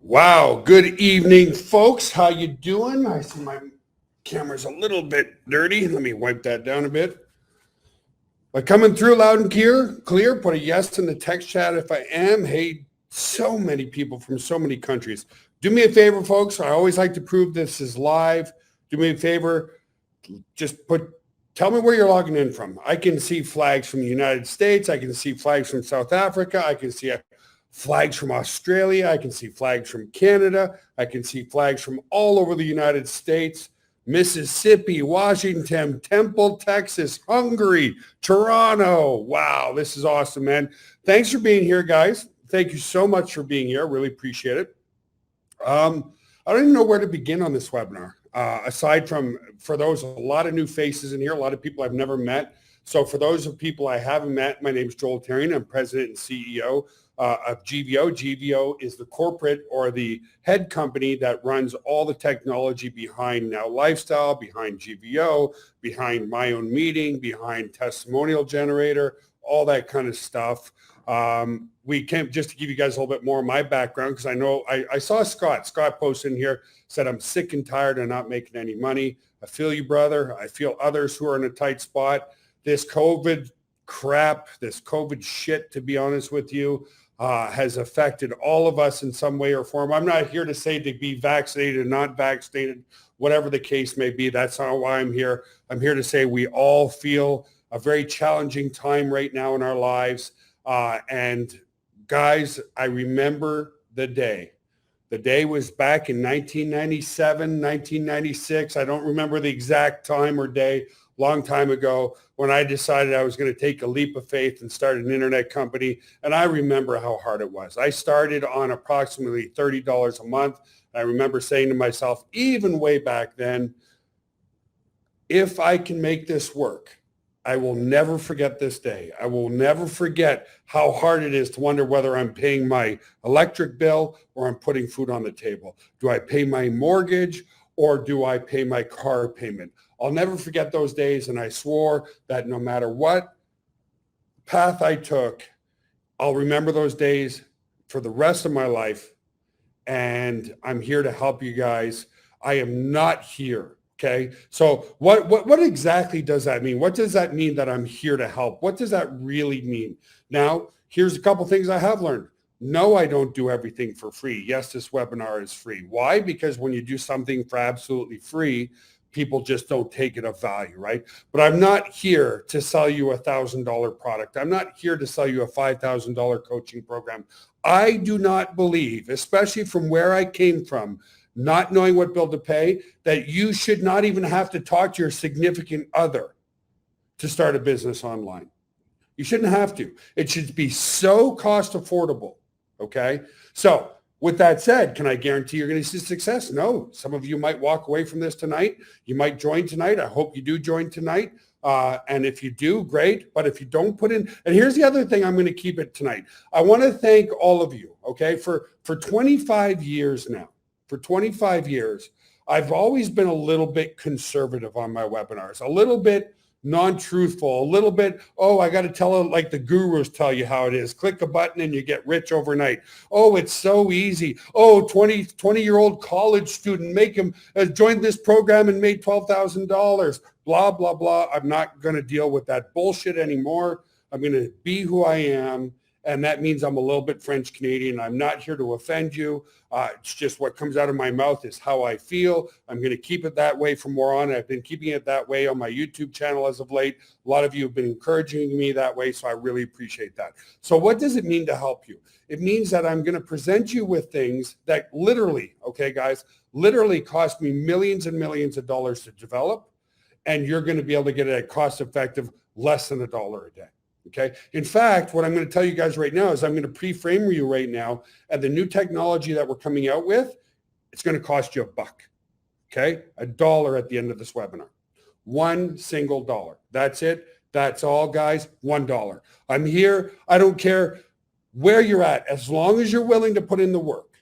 Wow, good evening, folks. How you doing? I see my camera's a little bit dirty. Let me wipe that down a bit. But coming through loud and clear, put a yes in the text chat if I am. Hey, so many people from so many countries. Do me a favor, folks. I always like to prove this is live. Do me a favor, tell me where you're logging in from. I can see flags from the United States. I can see flags from South Africa. I can see flags from Australia. I can see flags from Canada. I can see flags from all over the United States, Mississippi, Washington, Temple, Texas, Hungary, Toronto. Wow, this is awesome, man. Thanks for being here, guys. Thank you so much for being here. Really appreciate it. I don't even know where to begin on this webinar. Aside from, for those, a lot of new faces in here, a lot of people I've never met. So for those of people I haven't met, my name is Joel Tarian. I'm president and CEO of GVO. GVO is the corporate or the head company that runs all the technology behind Now Lifestyle, behind GVO, behind My Own Meeting, behind Testimonial Generator, all that kind of stuff. We came just to give you guys a little bit more of my background because I know I saw Scott posted in here, said I'm sick and tired of not making any money. I feel you, brother. I feel others who are in a tight spot. This COVID crap, this COVID shit, to be honest with you, has affected all of us in some way or form. I'm not here to say to be vaccinated or not vaccinated, whatever the case may be. That's not why I'm here. I'm here to say we all feel a very challenging time right now in our lives. And guys, I remember the day. The day was back in 1997, 1996. I don't remember the exact time or day, long time ago, when I decided I was going to take a leap of faith and start an internet company. And I remember how hard it was. I started on approximately $30 a month. I remember saying to myself, even way back then, if I can make this work, I will never forget this day. I will never forget how hard it is to wonder whether I'm paying my electric bill or I'm putting food on the table. Do I pay my mortgage or do I pay my car payment? I'll never forget those days, and I swore that no matter what path I took, I'll remember those days for the rest of my life, and I'm here to help you guys. I am not here. Okay, so what exactly does that mean? What does that mean that I'm here to help? What does that really mean? Now, here's a couple things I have learned. No, I don't do everything for free. Yes, this webinar is free. Why? Because when you do something for absolutely free, people just don't take it of value, right? But I'm not here to sell you $1,000 product. I'm not here to sell you a $5,000 coaching program. I do not believe, especially from where I came from, not knowing what bill to pay, that you should not even have to talk to your significant other to start a business online. You shouldn't have to. It should be so cost affordable, okay? So with that said, can I guarantee you're going to see success? No. Some of you might walk away from this tonight. You might join tonight. I hope you do join tonight. And if you do, great. But if you don't put in, and here's the other thing, I'm going to keep it tonight. I want to thank all of you, okay? For 25 years now, for 25 years, I've always been a little bit conservative on my webinars, a little bit non-truthful, a little bit, oh, I got to tell it like the gurus tell you how it is. Click a button and you get rich overnight. Oh, it's so easy. Oh, 20-year-old college student, make him join this program and made $12,000. Blah, blah, blah. I'm not going to deal with that bullshit anymore. I'm going to be who I am. And that means I'm a little bit French Canadian. I'm not here to offend you. It's just what comes out of my mouth is how I feel. I'm going to keep it that way from more on. I've been keeping it that way on my YouTube channel as of late. A lot of you have been encouraging me that way, so I really appreciate that. So what does it mean to help you? It means that I'm going to present you with things that literally, okay, guys, literally cost me millions and millions of dollars to develop, and you're going to be able to get it at cost-effective, less than $1 a day. Okay. In fact, what I'm going to tell you guys right now is I'm going to pre-frame you right now, and the new technology that we're coming out with, it's going to cost you $1. Okay. $1 at the end of this webinar. One single dollar. That's it. That's all, guys. $1. I'm here. I don't care where you're at, as long as you're willing to put in the work,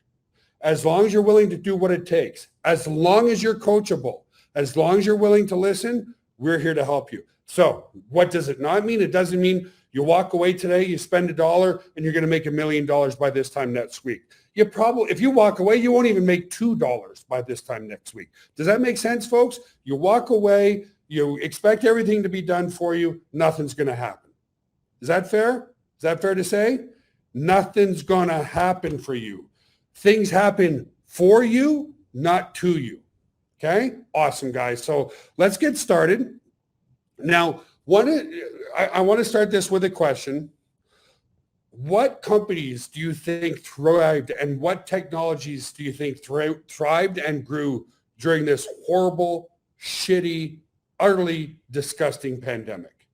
as long as you're willing to do what it takes, as long as you're coachable, as long as you're willing to listen, we're here to help you. So what does it not mean? It doesn't mean you walk away today, you spend $1, and you're going to make $1 million by this time next week. you probably, if you walk away, you won't even make $2 by this time next week. Does that make sense, folks? You walk away, you expect everything to be done for you, nothing's going to happen. Is that fair? Is that fair to say? Nothing's going to happen for you. Things happen for you, not to you. Okay? Awesome, guys. So let's get started. Now, I want to start this with a question. What companies do you think thrived, and what technologies do you think thrived and grew during this horrible, shitty, utterly disgusting pandemic?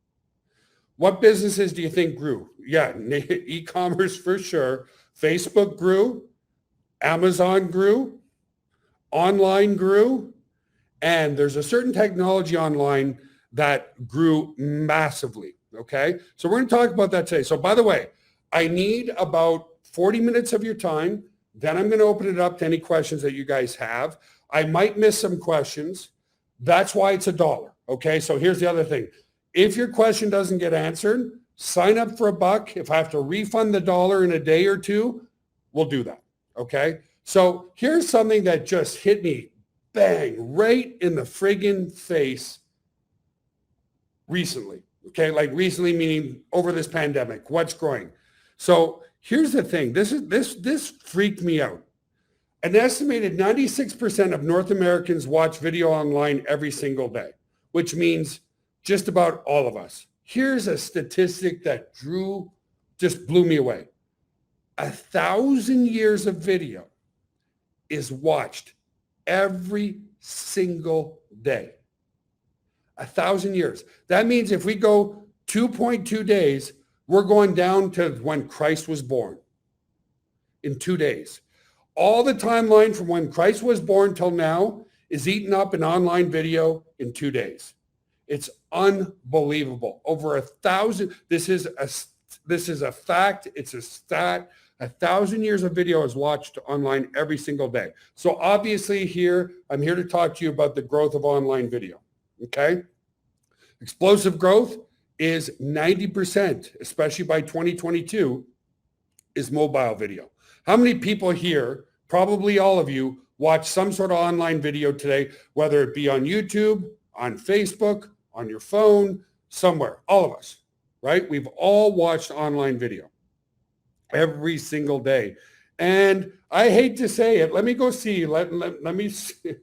What businesses do you think grew? Yeah, e-commerce for sure. Facebook grew. Amazon grew. Online grew. And there's a certain technology online that grew massively. Okay? So we're going to talk about that today. So by the way, I need about 40 minutes of your time. Then I'm going to open it up to any questions that you guys have. I might miss some questions. That's why it's $1. Okay? So here's the other thing. If your question doesn't get answered, sign up for $1. If I have to refund the $1 in a day or two, we'll do that. Okay? So here's something that just hit me, bang, right in the friggin' face recently. Okay? Like recently meaning over this pandemic. What's growing? So here's the thing. This freaked me out. An estimated 96% of North Americans watch video online every single day, which means just about all of us. Here's a statistic that just blew me away. 1,000 years of video is watched every single day. 1,000 years. That means if we go 2.2 days, we're going down to when Christ was born in 2 days. All the timeline from when Christ was born till now is eaten up in online video in 2 days. It's unbelievable. Over 1,000. This is a fact. It's a stat. 1,000 years of video is watched online every single day. So obviously I'm here to talk to you about the growth of online video. Okay? Explosive growth is 90%, especially by 2022, is mobile video. How many people here, probably all of you, watch some sort of online video today, whether it be on YouTube, on Facebook, on your phone, somewhere? All of us, right? We've all watched online video every single day. And I hate to say it. Let me go see. Let me see.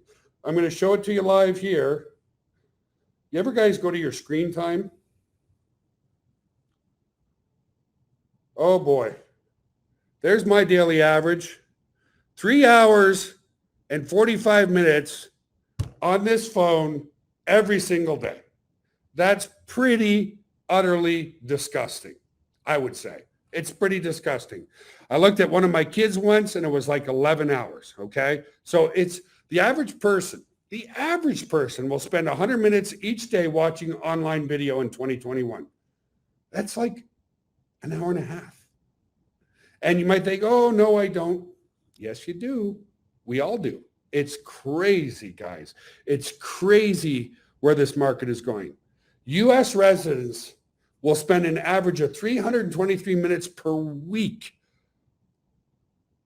I'm going to show it to you live here. You ever guys go to your screen time? Oh boy. There's my daily average. 3 hours and 45 minutes on this phone every single day. That's pretty utterly disgusting, I would say. It's pretty disgusting. I looked at one of my kids once and it was like 11 hours, okay? So it's the average person will spend 100 minutes each day watching online video in 2021. That's like an hour and a half. And you might think, oh, no, I don't. Yes, you do. We all do. It's crazy, guys. It's crazy where this market is going. U.S. residents will spend an average of 323 minutes per week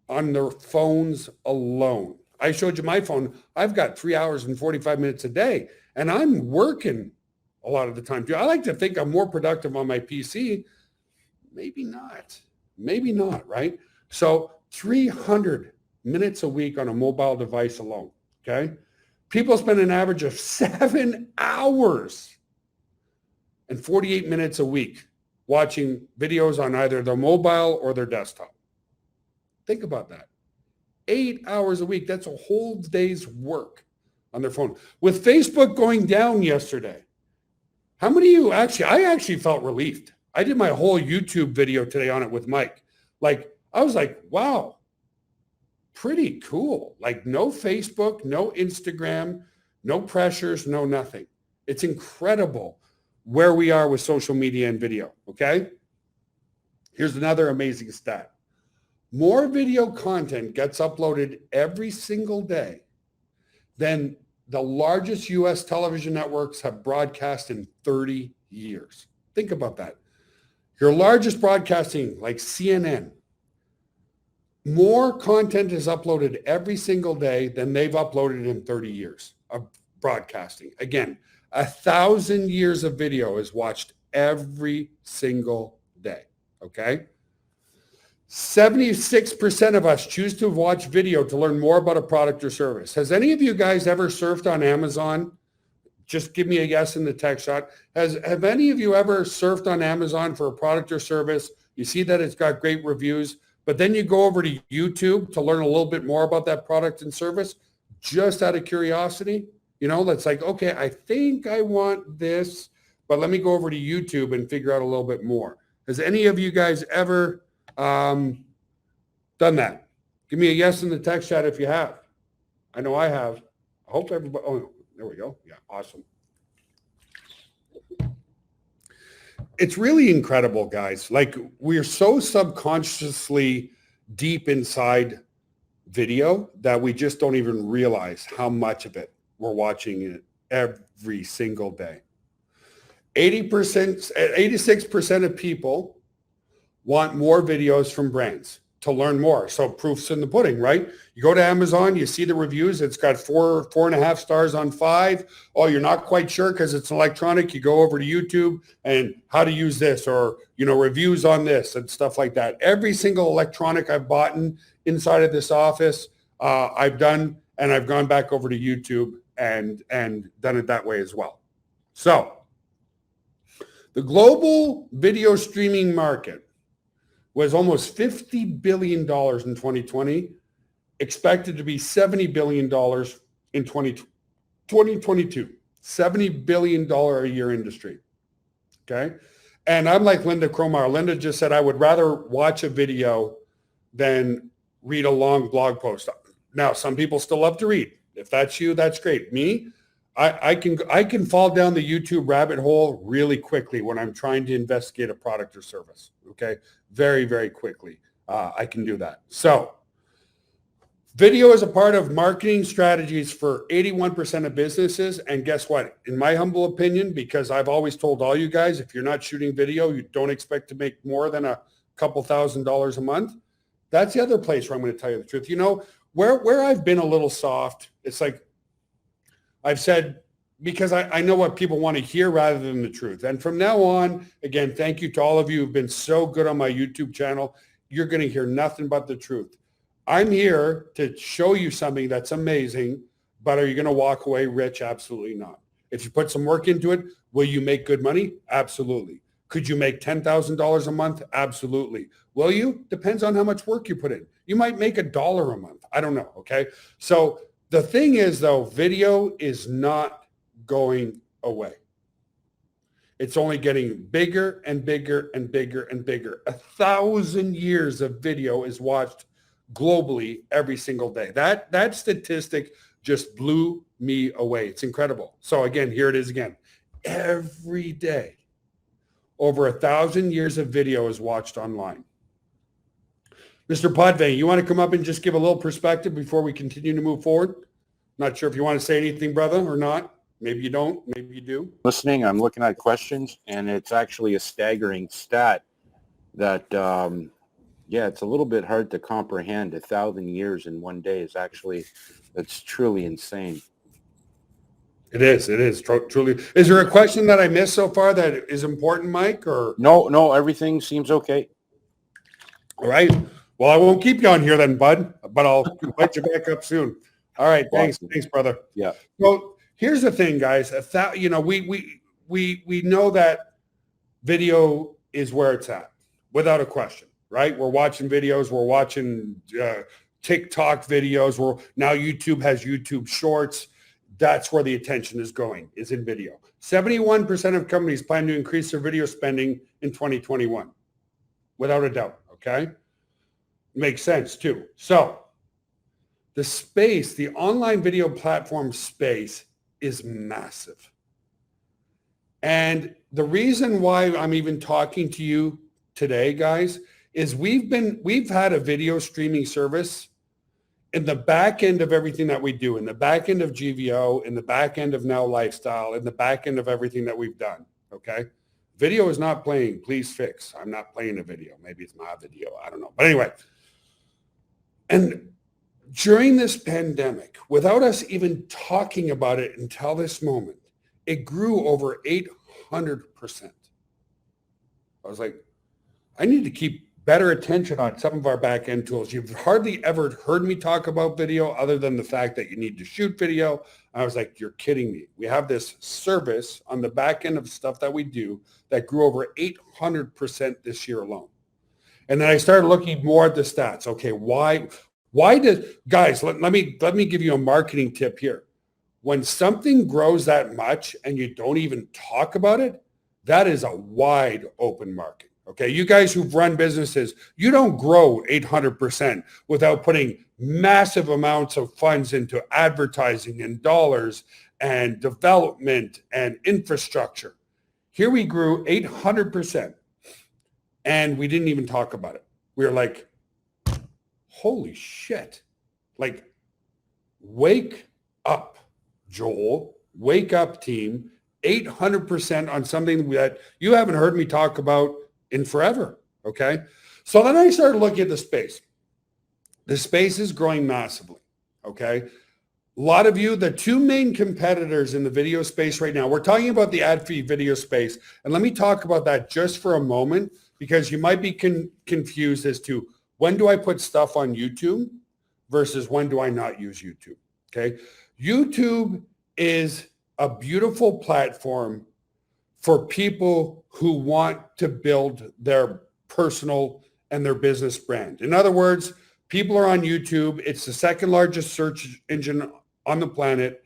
on their phones alone. I showed you my phone. I've got 3 hours and 45 minutes a day, and I'm working a lot of the time too. I like to think I'm more productive on my PC. Maybe not. Maybe not, right? So 300 minutes a week on a mobile device alone, okay? People spend an average of 7 hours and 48 minutes a week watching videos on either their mobile or their desktop. Think about that. 8 hours a week. That's a whole day's work on their phone. With Facebook going down yesterday, how many of you I actually felt relieved. I did my whole YouTube video today on it with Mike. I was like, wow, pretty cool. Like no Facebook, no Instagram, no pressures, no nothing. It's incredible where we are with social media and video, okay? Here's another amazing stat. More video content gets uploaded every single day than the largest U.S. television networks have broadcast in 30 years. Think about that. Your largest broadcasting, like CNN, more content is uploaded every single day than they've uploaded in 30 years of broadcasting. Again, 1,000 years of video is watched every single day. Okay. 76% of us choose to watch video to learn more about a product or service. Has any of you guys ever surfed on Amazon? Just give me a yes in the text shot. Have any of you ever surfed on Amazon for a product or service? You see that it's got great reviews, but then you go over to YouTube to learn a little bit more about that product and service just out of curiosity. You know, that's like, okay, I think I want this, but let me go over to YouTube and figure out a little bit more. Has any of you guys ever done that? Give me a yes in the text chat if you have. I know I have. I hope everybody, oh, there we go. Yeah, awesome. It's really incredible, guys. Like, we're so subconsciously deep inside video that we just don't even realize how much of it we're watching it every single day. 86% of people want more videos from brands to learn more. So proof's in the pudding, right? You go to Amazon, you see the reviews. It's got 4.5 stars on 5. Oh, you're not quite sure because it's electronic. You go over to YouTube and how to use this, or, you know, reviews on this and stuff like that. Every single electronic I've bought inside of this office, I've done, and I've gone back over to YouTube and done it that way as well. So the global video streaming market was almost $50 billion in 2020, expected to be $70 billion in 2022. $70 billion a year industry, okay? And I'm like Linda Cromar. Linda just said, I would rather watch a video than read a long blog post. Now, some people still love to read. If that's you, that's great. Me, I can fall down the YouTube rabbit hole really quickly when I'm trying to investigate a product or service, okay? Very, very quickly. I can do that. So video is a part of marketing strategies for 81% of businesses. And guess what? In my humble opinion, because I've always told all you guys, if you're not shooting video, you don't expect to make more than a couple $1,000s a month. That's the other place where I'm going to tell you the truth. You know, where I've been a little soft, it's like I've said, because I know what people want to hear rather than the truth. And from now on, again, thank you to all of you who've been so good on my YouTube channel. You're going to hear nothing but the truth. I'm here to show you something that's amazing, but are you going to walk away rich? Absolutely not. If you put some work into it, will you make good money? Absolutely. Could you make $10,000 a month? Absolutely. Will you? Depends on how much work you put in. You might make $1 a month. I don't know. Okay. So the thing is, though, video is not going away. It's only getting bigger and bigger and bigger and bigger. 1,000 years of video is watched globally every single day. That statistic just blew me away. It's incredible. So again, here it is again. Every day, over 1,000 years of video is watched online. Mr. Podvay, you want to come up and just give a little perspective before we continue to move forward? Not sure if you want to say anything, brother, or not. Maybe you don't. Maybe you do. Listening, I'm looking at questions, and it's actually a staggering stat that, it's a little bit hard to comprehend. 1,000 years in one day is actually, it's truly insane. It is. It is truly. Is there a question that I missed so far that is important, Mike? Or no, everything seems okay. All right. Well, I won't keep you on here then, bud, but I'll invite you back up soon. All right. Thanks. Awesome. Thanks, brother. Yeah. Well, here's the thing, guys. We know that video is where it's at, without a question, right? We're watching videos. We're watching TikTok videos. Now YouTube has YouTube Shorts. That's where the attention is going, is in video. 71% of companies plan to increase their video spending in 2021, without a doubt, okay? Makes sense, too. So the space, the online video platform space is massive. And the reason why I'm even talking to you today, guys, is we've had a video streaming service in the back end of everything that we do, in the back end of GVO, in the back end of Now Lifestyle, in the back end of everything that we've done, okay? Video is not playing, please fix. I'm not playing a video. Maybe it's my video. I don't know. But anyway, And during this pandemic, without us even talking about it until this moment, it grew over 800%. I was like, I need to keep better attention on some of our back end tools. You've hardly ever heard me talk about video other than the fact that you need to shoot video. I was like, you're kidding me. We have this service on the back end of stuff that we do that grew over 800% this year alone. And then I started looking more at the stats. Okay, why does, guys, let me give you a marketing tip here. When something grows that much and you don't even talk about it, that is a wide open market. Okay, you guys who've run businesses, you don't grow 800% without putting massive amounts of funds into advertising and dollars and development and infrastructure. Here we grew 800% and we didn't even talk about it. We were like, holy shit. Like, wake up, Joel. Wake up, team. 800% on something that you haven't heard me talk about in forever, okay? So then I started looking at the space. The space is growing massively, okay? A lot of you, the two main competitors in the video space right now, we're talking about the ad-free video space, and let me talk about that just for a moment because you might be confused as to when do I put stuff on YouTube versus when do I not use YouTube, okay? YouTube is a beautiful platform for people who want to build their personal and their business brand. In other words, people are on YouTube. It's the second largest search engine on the planet,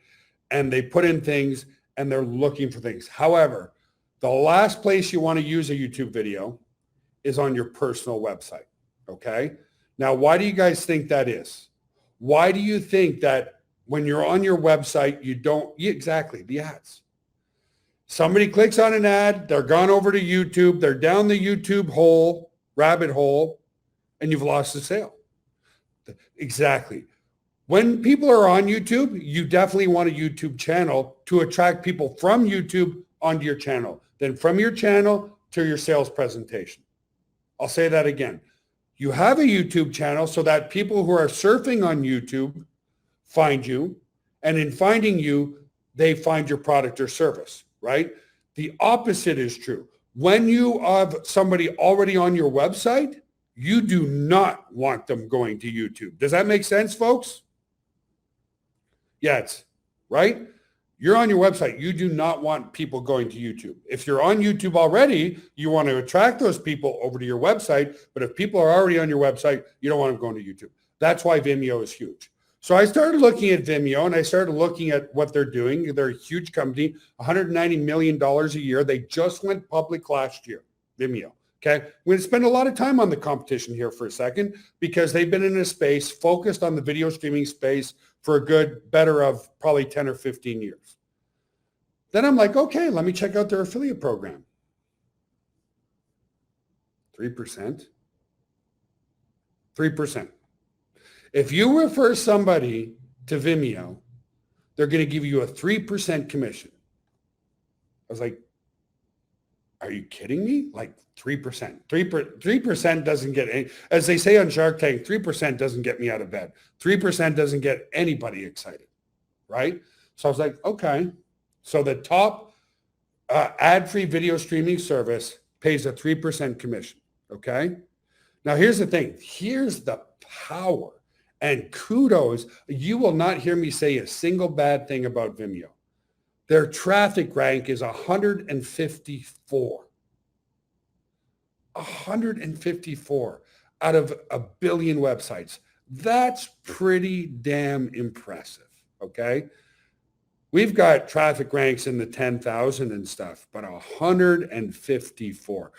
and they put in things and they're looking for things. However, the last place you want to use a YouTube video is on your personal website, okay? Now, why do you guys think that is? Why do you think that when you're on your website, you don't, exactly, the ads. Somebody clicks on an ad, they're gone over to YouTube, they're down the YouTube hole, rabbit hole, and you've lost the sale. Exactly. When people are on YouTube, you definitely want a YouTube channel to attract people from YouTube onto your channel, then from your channel to your sales presentation. I'll say that again. You have a YouTube channel so that people who are surfing on YouTube find you, and in finding you, they find your product or service. Right? The opposite is true. When you have somebody already on your website, you do not want them going to YouTube. Does that make sense, folks? Yes, right? You're on your website. You do not want people going to YouTube. If you're on YouTube already, you want to attract those people over to your website. But if people are already on your website, you don't want them going to YouTube. That's why Vimeo is huge. So I started looking at Vimeo and I started looking at what they're doing. They're a huge company, $190 million a year. They just went public last year, Vimeo. Okay. We're going to spend a lot of time on the competition here for a second because they've been in a space focused on the video streaming space for a good, better of probably 10 or 15 years. Then I'm like, okay, let me check out their affiliate program. 3%. 3%. If you refer somebody to Vimeo, they're going to give you a 3% commission. I was like, are you kidding me? Like 3%. 3% doesn't get any, as they say on Shark Tank, 3% doesn't get me out of bed. 3% doesn't get anybody excited, right? So I was like, okay. So the top ad-free video streaming service pays a 3% commission, okay? Now here's the thing. Here's the power. And kudos, you will not hear me say a single bad thing about Vimeo. Their traffic rank is 154. 154 out of a billion websites. That's pretty damn impressive, okay? We've got traffic ranks in the 10,000 and stuff, but 154.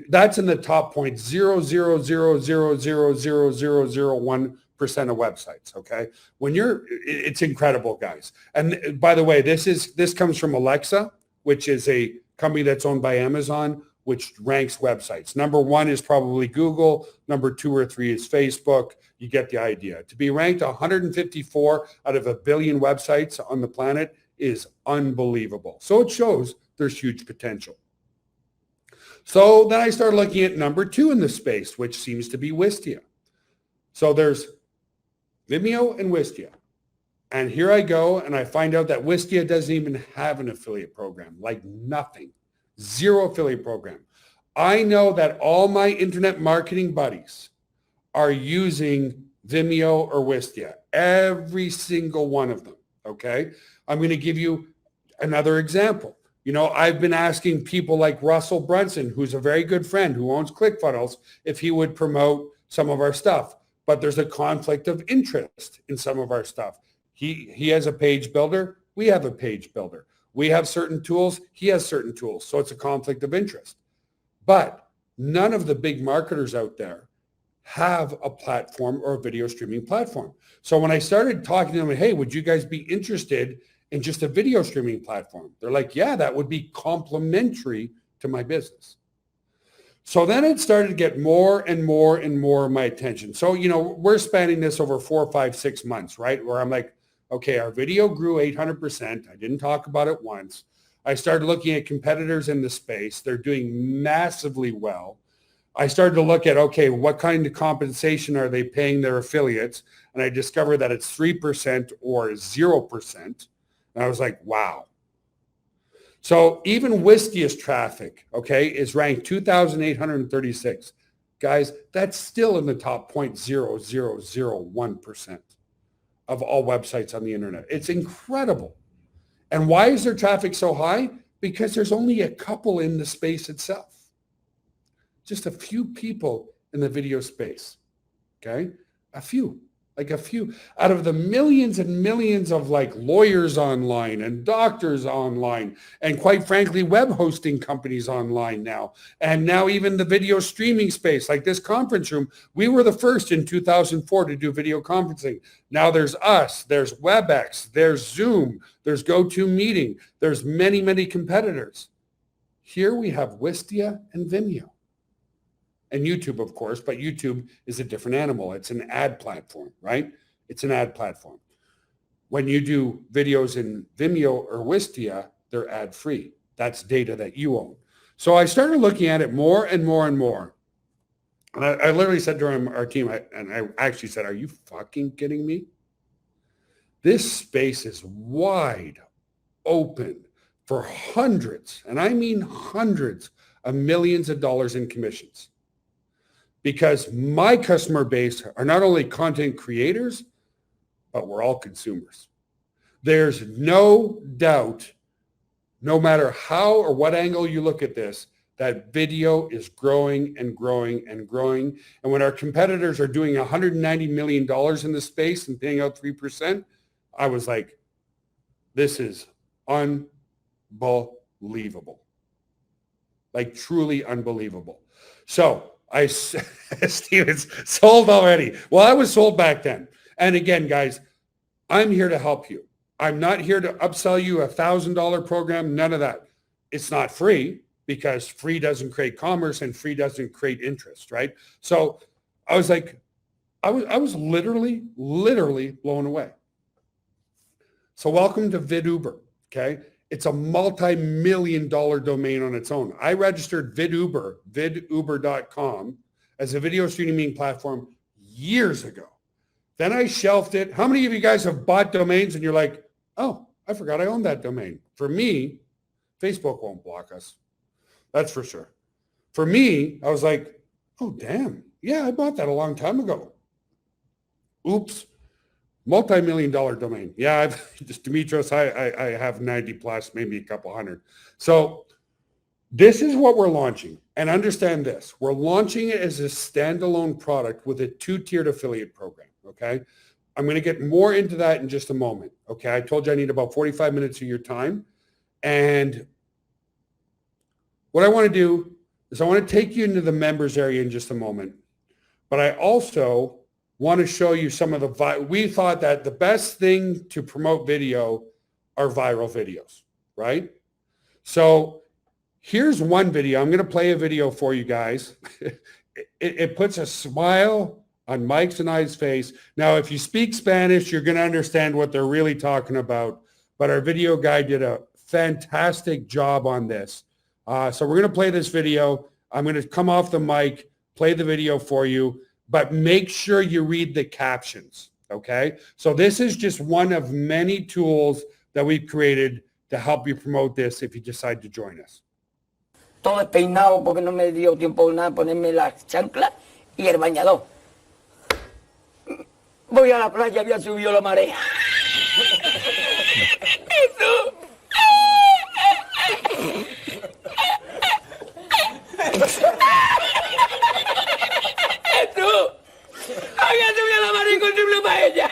That's in the top 0.000000001% of websites, okay? It's incredible, guys. And by the way, this comes from Alexa, which is a company that's owned by Amazon, which ranks websites. Number one is probably Google. Number 2 or 3 is Facebook. You get the idea. To be ranked 154 out of a billion websites on the planet is unbelievable. So it shows there's huge potential. So then I started looking at number 2 in the space, which seems to be Wistia. So there's Vimeo and Wistia. And here I go, and I find out that Wistia doesn't even have an affiliate program, like nothing, zero affiliate program. I know that all my internet marketing buddies are using Vimeo or Wistia, every single one of them, okay? I'm going to give you another example. You know, I've been asking people like Russell Brunson, who's a very good friend who owns ClickFunnels, if he would promote some of our stuff. But there's a conflict of interest in some of our stuff. He has a page builder. We have a page builder. We have certain tools. He has certain tools. So it's a conflict of interest. But none of the big marketers out there have a platform or a video streaming platform. So when I started talking to them, hey, would you guys be interested in just a video streaming platform? They're like, yeah, that would be complementary to my business. So then it started to get more and more and more of my attention. So, you know, we're spanning this over 4, 5, 6 months, right? Where I'm like, okay, our video grew 800%. I didn't talk about it once. I started looking at competitors in the space. They're doing massively well. I started to look at, okay, what kind of compensation are they paying their affiliates? And I discovered that it's 3% or 0%. And I was like, wow. So even Wistia's traffic, okay, is ranked 2,836. Guys, that's still in the top 0.0001% of all websites on the internet. It's incredible. And why is their traffic so high? Because there's only a couple in the space itself. Just a few people in the video space, okay? A few out of the millions and millions of like lawyers online and doctors online and quite frankly, web hosting companies online now. And now even the video streaming space, like this conference room, we were the first in 2004 to do video conferencing. Now there's us, there's WebEx, there's Zoom, there's GoToMeeting, there's many, many competitors. Here we have Wistia and Vimeo. And YouTube, of course, but YouTube is a different animal. It's an ad platform, right? It's an ad platform. When you do videos in Vimeo or Wistia, they're ad free. That's data that you own. So I started looking at it more and more and more. And I literally said to our team, I actually said, are you fucking kidding me? This space is wide open for hundreds, and I mean hundreds of millions of dollars in commissions. Because my customer base are not only content creators, but we're all consumers. There's no doubt, no matter how or what angle you look at this, that video is growing and growing and growing. And when our competitors are doing $190 million in the space and paying out 3%, I was like, this is unbelievable. Like truly unbelievable. So Steven's sold already. Well, I was sold back then. And again, guys, I'm here to help you. I'm not here to upsell you $1,000 program. None of that. It's not free because free doesn't create commerce and free doesn't create interest, right? So I was like, I was literally blown away. So welcome to VidUber, okay? It's a multi-million-dollar domain on its own. I registered viduber.com as a video streaming platform years ago. Then I shelved it. How many of you guys have bought domains and you're like, oh, I forgot I owned that domain? For me, Facebook won't block us. That's for sure. For me, I was like, oh, damn. Yeah, I bought that a long time ago. Oops. Multi-million-dollar domain. Yeah, I've just Demetros, I have 90 plus, maybe a couple hundred. So this is what we're launching. And understand this. We're launching it as a standalone product with a 2-tiered affiliate program, okay? I'm going to get more into that in just a moment, okay? I told you I need about 45 minutes of your time. And what I want to do is I want to take you into the members area in just a moment. But I also want to show you some of the, we thought that the best thing to promote video are viral videos, right? So here's one video. I'm going to play a video for you guys. It puts a smile on Mike's and I's face. Now, if you speak Spanish, you're going to understand what they're really talking about. But our video guy did a fantastic job on this. So we're going to play this video. I'm going to come off the mic, play the video for you. But make sure you read the captions, Okay. So this is just one of many tools that we've created to help you promote this if you decide to join us. Todo despeinado porque no me dio tiempo nada ponerme las chanclas y el bañador. Voy a la playa, había subido la marea. Jesús. Jesús. Había subido la marea y encontré una paella.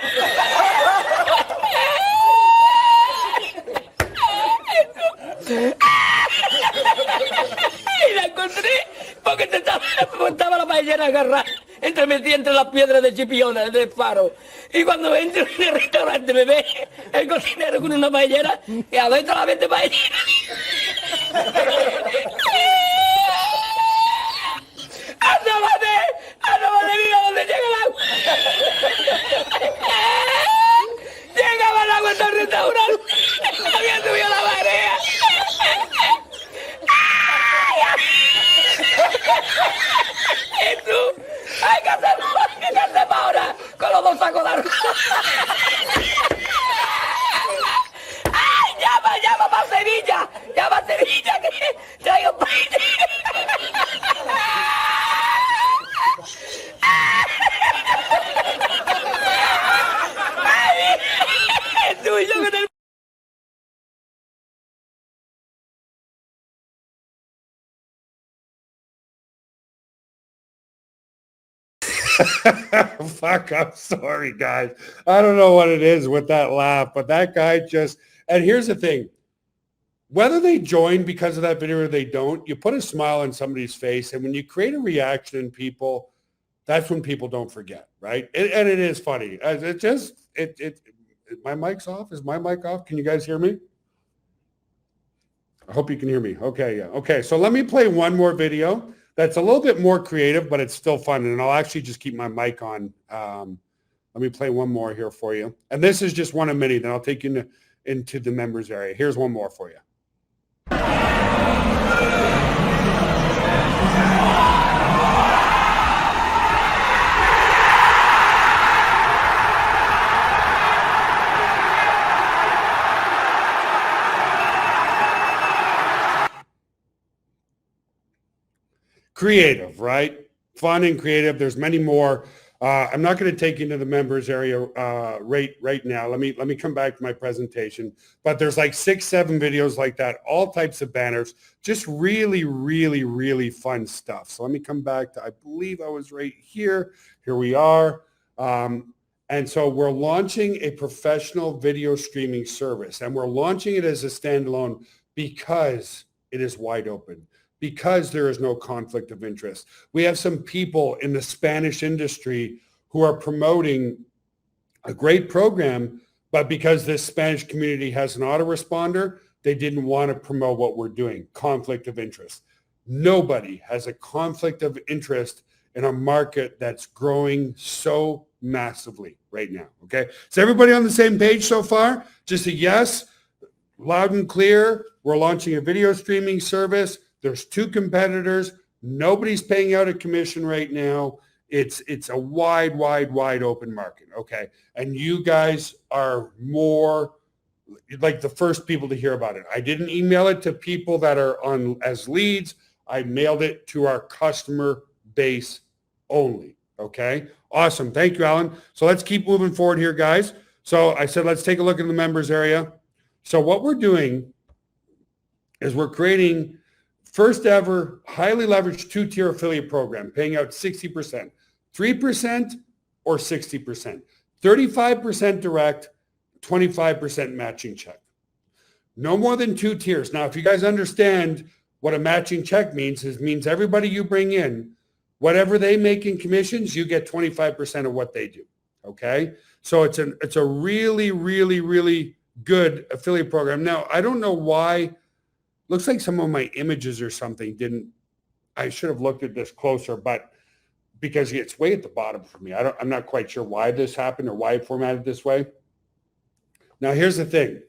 Y la encontré porque estaba la paellera agarrada metida entre las piedras de Chipiona, del faro. Y cuando entro en el restaurante me ve el cocinero con una paellera y adentro la vende paellera. ¡Asómate, mira dónde llega el agua! Llegaba el agua hasta el restaurante. Había subido la marea. Jesús, hay que hacer ahora con los dos sacos de arroz. ¡Ay, llama para Sevilla! ¡Llama a Sevilla que traigo paella! Jesús, yo con el... Fuck, I'm sorry, guys. I don't know what it is with that laugh, but that guy just, and here's the thing. Whether they join because of that video or they don't, you put a smile on somebody's face. And when you create a reaction in people, that's when people don't forget, right? And it is funny. My mic's off. Is my mic off? Can you guys hear me? I hope you can hear me. Okay, yeah. Okay, so let me play one more video that's a little bit more creative, but it's still fun. And I'll actually just keep my mic on. Let me play one more here for you. And this is just one of many. Then I'll take you into the members area. Here's one more for you. Creative, right? Fun and creative. There's many more. I'm not going to take you into the members area right now. Let me come back to my presentation. But there's like 6, 7 videos like that, all types of banners, just really, really, really fun stuff. So let me come back to, I believe I was right here. Here we are. And so we're launching a professional video streaming service, and we're launching it as a standalone because it is wide open, because there is no conflict of interest. We have some people in the Spanish industry who are promoting a great program, but because this Spanish community has an autoresponder, they didn't want to promote what we're doing, conflict of interest. Nobody has a conflict of interest in a market that's growing so massively right now, okay? Is everybody on the same page so far? Just a yes, loud and clear. We're launching a video streaming service. There's 2 competitors. Nobody's paying out a commission right now. It's a wide open market, okay? And you guys are more like the first people to hear about it. I didn't email it to people that are on as leads. I mailed it to our customer base only, okay? Awesome. Thank you, Alan. So let's keep moving forward here, guys. So I said, let's take a look in the members area. So what we're doing is we're creating first ever highly leveraged 2-tier affiliate program, paying out 60%, 3% or 60%, 35% direct, 25% matching check. No more than 2 tiers. Now, if you guys understand what a matching check means, it means everybody you bring in, whatever they make in commissions, you get 25% of what they do. Okay. So it's a really, really, really good affiliate program. Now, I don't know why. Looks like some of my images or something I should have looked at this closer, but because it's way at the bottom for me. I'm not quite sure why this happened or why it formatted this way. Now, here's the thing.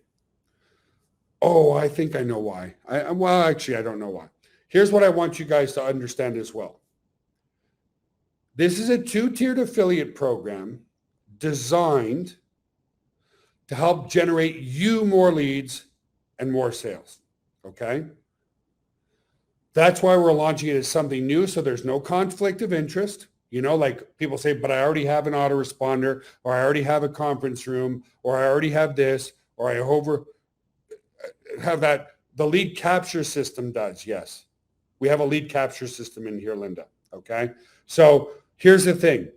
Oh, I think I know why. Well, actually, I don't know why. Here's what I want you guys to understand as well. This is a 2-tiered affiliate program designed to help generate you more leads and more sales. Okay? That's why we're launching it as something new, so there's no conflict of interest. You know, like people say, but I already have an autoresponder, or I already have a conference room, or I already have this, or I have that. The lead capture system does, yes. We have a lead capture system in here, Linda, okay? So here's the thing.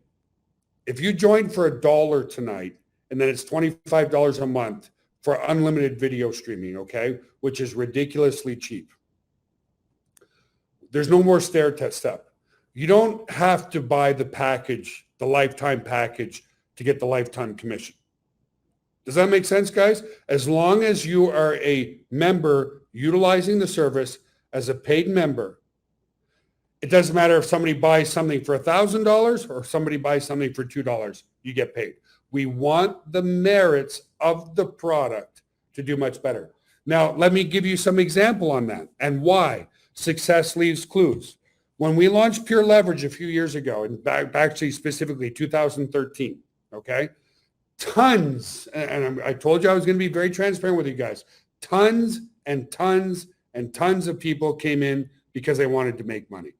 If you join for $1 tonight, and then it's $25 a month for unlimited video streaming, okay, which is ridiculously cheap. There's no more stair test step. You don't have to buy the package, the lifetime package, to get the lifetime commission. Does that make sense, guys? As long as you are a member utilizing the service as a paid member, it doesn't matter if somebody buys something for $1,000 or somebody buys something for $2, you get paid. We want the merits of the product to do much better. Now, let me give you some example on that and why success leaves clues. When we launched Pure Leverage a few years ago, and actually specifically 2013, okay, tons, and I told you I was going to be very transparent with you guys, tons and tons and tons of people came in because they wanted to make money.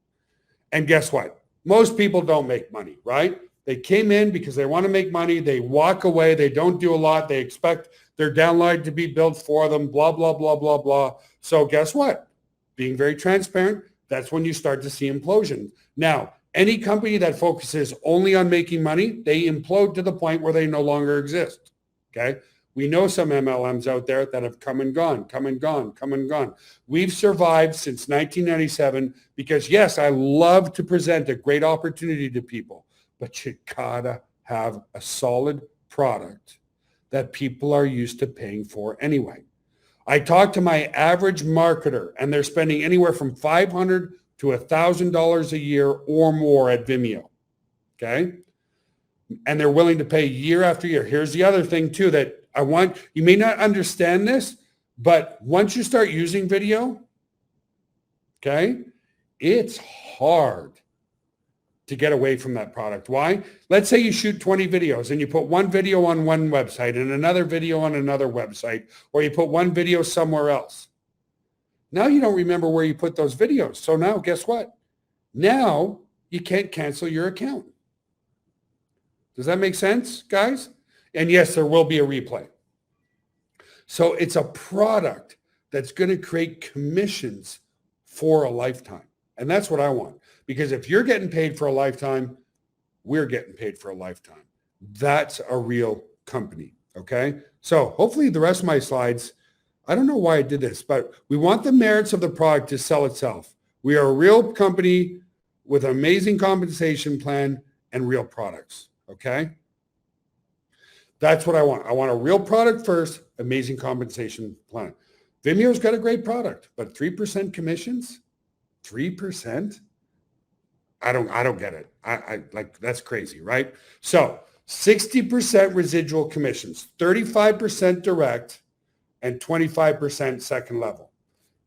And guess what? Most people don't make money, right? They came in because they want to make money. They walk away. They don't do a lot. They expect their downline to be built for them, blah, blah, blah, blah, blah. So guess what? Being very transparent, that's when you start to see implosion. Now, any company that focuses only on making money, they implode to the point where they no longer exist, okay? We know some MLMs out there that have come and gone, come and gone, come and gone. We've survived since 1997 because, yes, I love to present a great opportunity to people, but you gotta have a solid product that people are used to paying for anyway. I talk to my average marketer, and they're spending anywhere from $500 to $1,000 a year or more at Vimeo, okay? And they're willing to pay year after year. Here's the other thing, too, that I want, you may not understand this, but once you start using video, okay, it's hard to get away from that product. Why? Let's say you shoot 20 videos and you put one video on one website and another video on another website, or you put one video somewhere else. Now you don't remember where you put those videos. So now guess what? Now you can't cancel your account. Does that make sense, guys? And yes, there will be a replay. So it's a product that's going to create commissions for a lifetime. And that's what I want. Because if you're getting paid for a lifetime, we're getting paid for a lifetime. That's a real company, okay? So hopefully the rest of my slides, I don't know why I did this, but we want the merits of the product to sell itself. We are a real company with an amazing compensation plan and real products, okay? That's what I want. I want a real product first, amazing compensation plan. Vimeo's got a great product, but 3% commissions? 3%? I don't get it. I like, that's crazy, right? So 60% residual commissions, 35% direct, and 25% second level,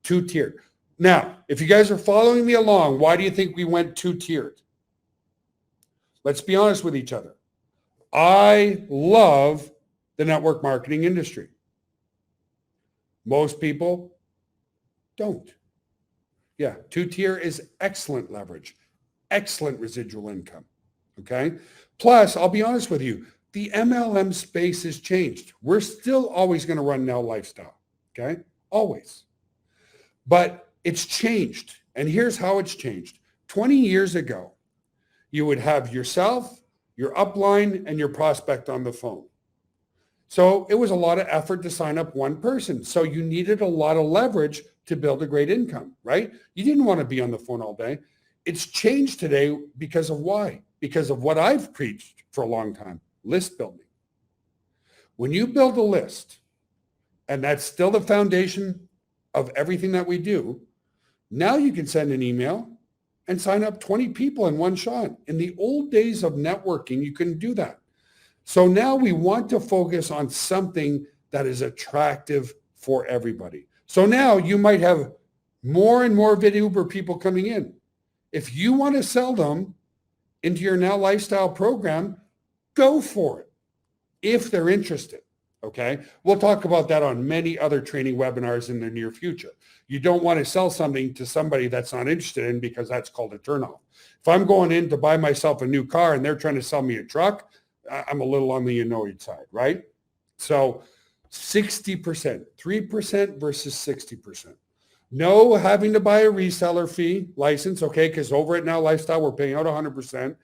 two-tiered. Now, if you guys are following me along, why do you think we went two-tiered? Let's be honest with each other. I love the network marketing industry. Most people don't. Yeah, two-tier is excellent leverage, excellent residual income, okay? Plus, I'll be honest with you, the MLM space has changed. We're still always going to run Now Lifestyle, okay? Always. But it's changed, and here's how it's changed. 20 years ago, you would have yourself, your upline, and your prospect on the phone. So it was a lot of effort to sign up one person. So you needed a lot of leverage to build a great income, right? You didn't want to be on the phone all day. It's changed today because of why? Because of what I've preached for a long time, list building. When you build a list, and that's still the foundation of everything that we do, now you can send an email and sign up 20 people in one shot. In the old days of networking, you couldn't do that. So now we want to focus on something that is attractive for everybody. So now you might have more and more VidUber people coming in. If you want to sell them into your Now Lifestyle program, go for it. if they're interested. Okay. We'll talk about that on many other training webinars in the near future. You don't want to sell something to somebody that's not interested in, because that's called a turnoff. If I'm going in to buy myself a new car and they're trying to sell me a truck, I'm a little on the annoyed side, right? So 60%, 3% versus 60%. No having to buy a reseller fee license, okay, because over at Now Lifestyle, we're paying out 100%.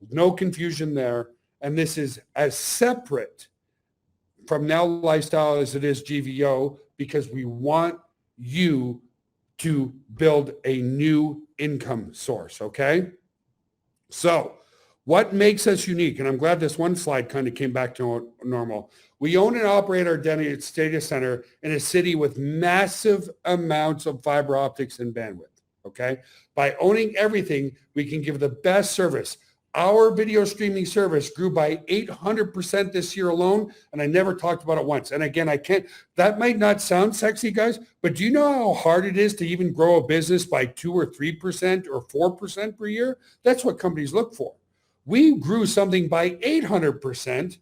No confusion there. And this is as separate from Now Lifestyle as it is GVO, because we want you to build a new income source, okay? So what makes us unique, and I'm glad this one slide kind of came back to normal. We own and operate our data center in a city with massive amounts of fiber optics and bandwidth, okay? By owning everything, we can give the best service. Our video streaming service grew by 800% this year alone, and I never talked about it once. And again, that might not sound sexy, guys, but do you know how hard it is to even grow a business by 2 or 3% or 4% per year? That's what companies look for. We grew something by 800%